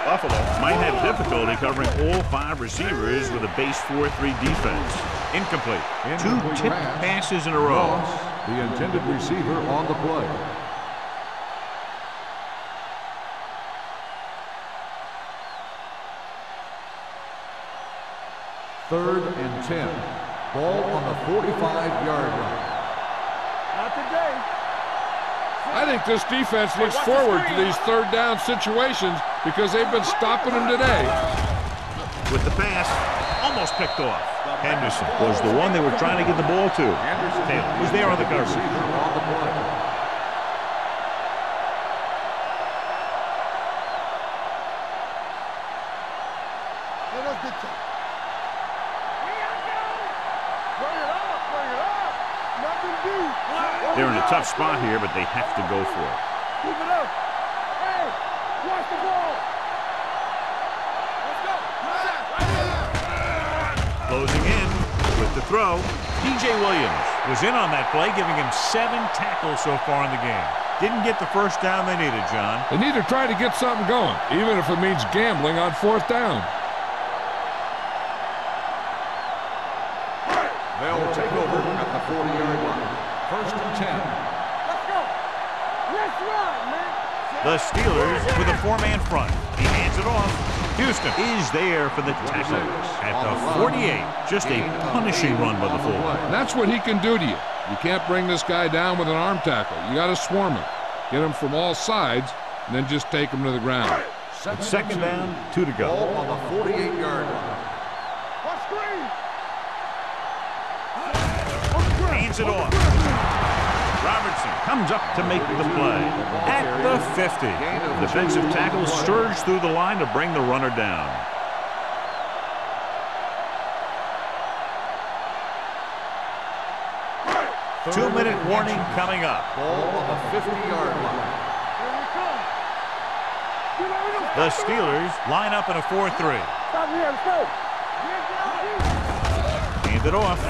Buffalo might have difficulty covering all 5 receivers with a base 4-3 defense. Incomplete. 2 tipped passes in a row. Ross, the intended receiver on the play. Third and 10. Ball on the 45-yard line. Not today. I think this defense looks forward to these third down situations because they've been stopping them today. With the pass, almost picked off. Henderson was the one they were trying to get the ball to. Taylor was there on the coverage. Receiver on the play. Let us get you. Bring it up, bring it up. Nothing deep. They're in a tough spot here, but they have to go for it. Keep it up. Hey, watch the ball. Let's go. Closing in with the throw. P.J. Williams was in on that play, giving him 7 tackles so far in the game. Didn't get the first down they needed, John. They need to try to get something going, even if it means gambling on 4th down. They'll take over at the 40-yard line. First and 10. Let's go. Let's run, man. The Steelers with a 4-man front. He hands it off. Houston is there for the tackle at the 48. Just a punishing run by the fullback. And that's what he can do to you. You can't bring this guy down with an arm tackle. You got to swarm him. Get him from all sides, and then just take him to the ground. Second down, 2 to go. Ball on the 48-yard line. Watch screen. Hands it off. Robertson comes up to make the play at the 50. The defensive tackle surged through the line to bring the runner down. Two-minute warning coming up. Ball on the 50-yard line. Here we come. Get over them. The Steelers line up in a 4-3. Stop here, let's go. Hand it off.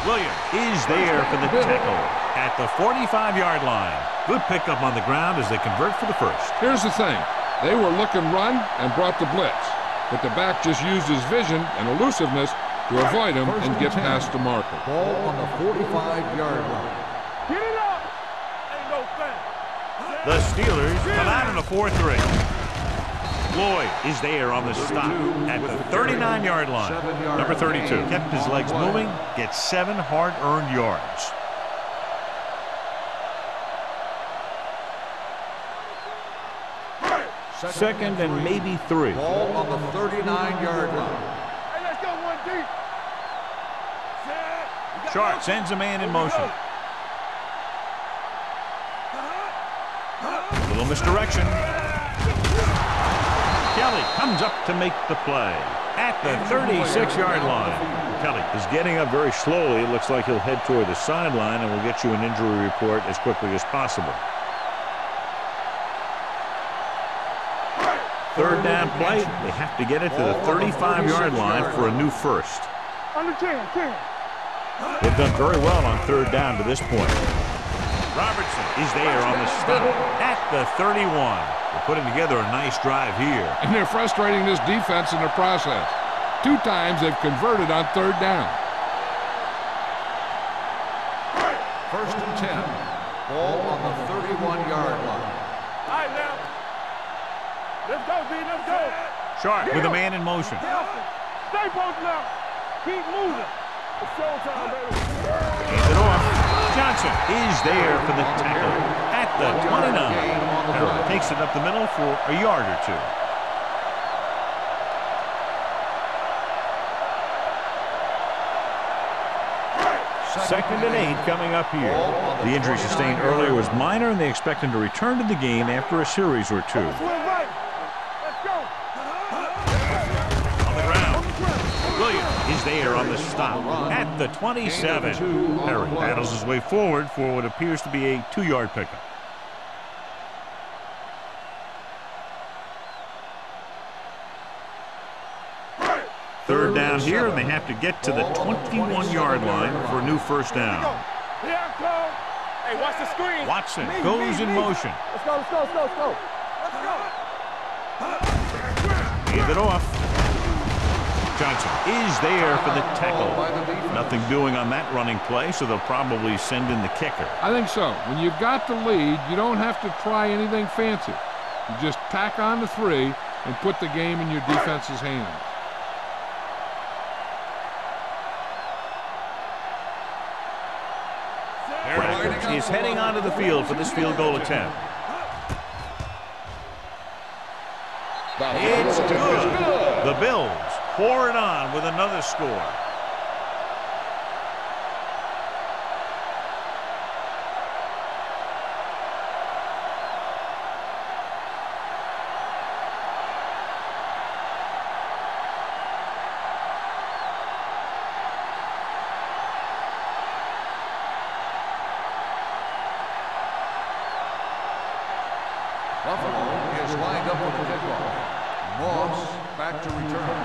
Williams is there for the tackle at the 45-yard line. Good pickup on the ground as they convert for the first. Here's the thing. They were looking run and brought the blitz. But the back just used his vision and elusiveness to avoid him and get past the marker. Ball on the 45-yard line. Get it up. Ain't no thing. The Steelers come out in a 4-3. Lloyd is there on the stop at the 39-yard line. Number 32 kept his legs moving, gets 7 hard-earned yards. Second and maybe 3. Ball on the 39-yard line. Hey, let's go one deep. Sharp sends a man in motion. Little misdirection. Kelly comes up to make the play at the 36-yard line. Kelly is getting up very slowly. It looks like he'll head toward the sideline, and we'll get you an injury report as quickly as possible. Third down play. They have to get it to the 35-yard line for a new first. Under 10. They've done very well on third down to this point. Robertson is there on the stop at the 31. They're putting together a nice drive here. And they're frustrating this defense in the process. 2 times they've converted on third down. First and 10. Ball on the 31-yard line. All right, now. Let's go, B. Let's go. Sharp with a man in motion. Stay posted now. Keep moving. It's showtime, baby. Hands it off. Johnson is there for the tackle at the 29. Harrell takes it up the middle for a yard or 2. Second and 8 coming up here. The injury sustained earlier was minor, and they expect him to return to the game after a series or 2. Let's go. On the ground. Williams is there on the stop at the 27. Harry battles his way forward for what appears to be a 2-yard pickup. Third down here, and they have to get to the 21-yard line for a new first down. Here I go. Hey, watch the screen. Watson goes in motion. Let's go, let's go, let's go, let's go. Let's go. Hand it off. Johnson is there for the tackle. Nothing doing on that running play, so they'll probably send in the kicker. I think so. When you've got the lead, you don't have to try anything fancy. You just tack on the 3 and put the game in your defense's hands. Bradford is heading onto the field for this field goal attempt. It's good. The Bills pour it on with another score. Buffalo is lined up with the kickoff. Moss back to return.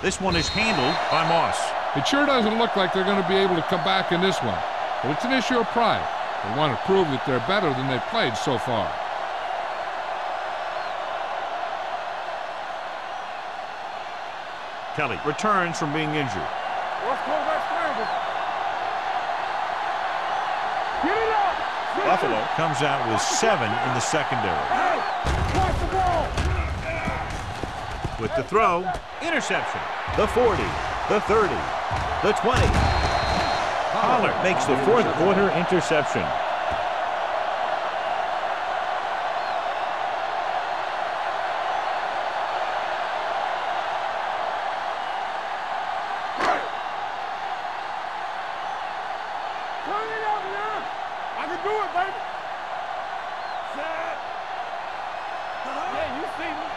This one is handled by Moss. It sure doesn't look like they're going to be able to come back in this one. But it's an issue of pride. They want to prove that they're better than they've played so far. Kelly returns from being injured. What's quarterback scramble? Get it up! Buffalo comes out with 7 in the secondary. Hey! Watch the ball! With the throw, interception. The 40, the 30, the 20. Pollard makes the fourth quarter interception. Turn it up now! I can do it, baby! Set! Yeah, you see me.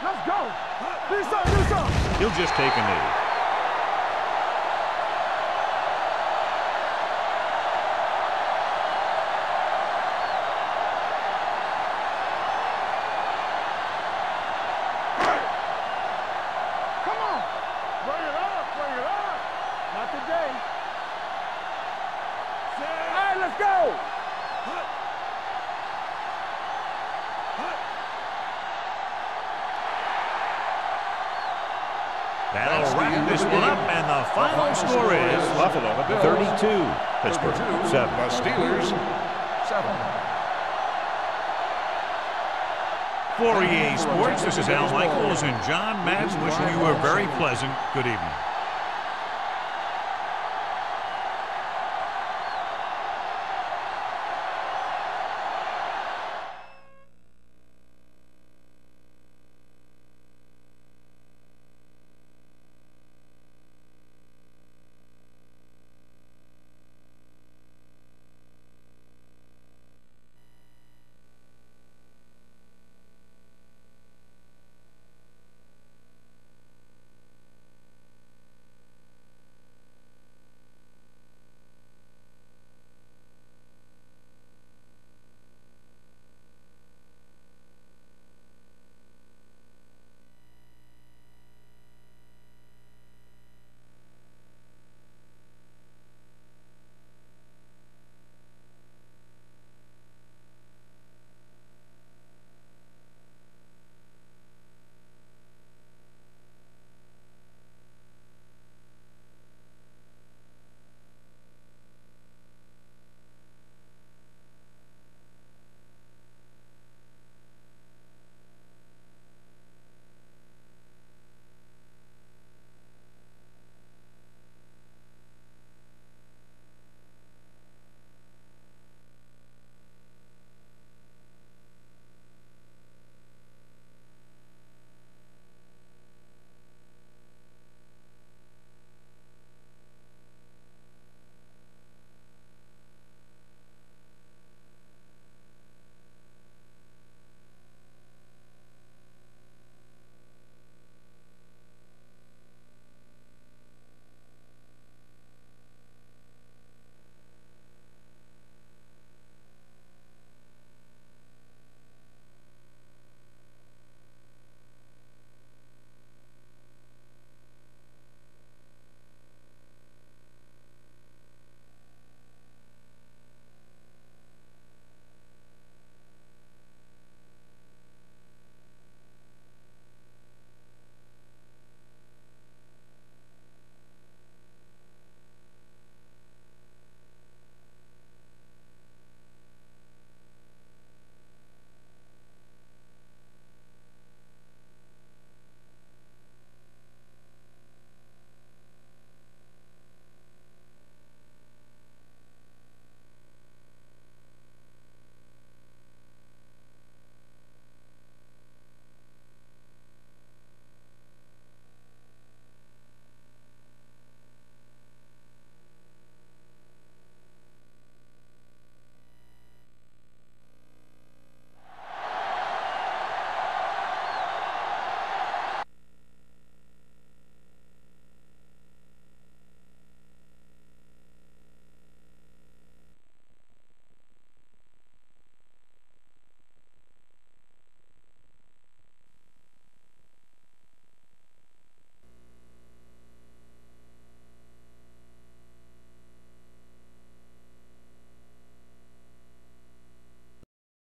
Let's go! Do something, do something! He'll just take a knee. Come on! Bring it up, bring it up! Not today. Set! All right, let's go! That'll wrap this one up, and the final score is Buffalo 32, Pittsburgh 7. The Steelers 7. For EA Sports, this is Al Michaels and John Madden wishing you a very pleasant good evening.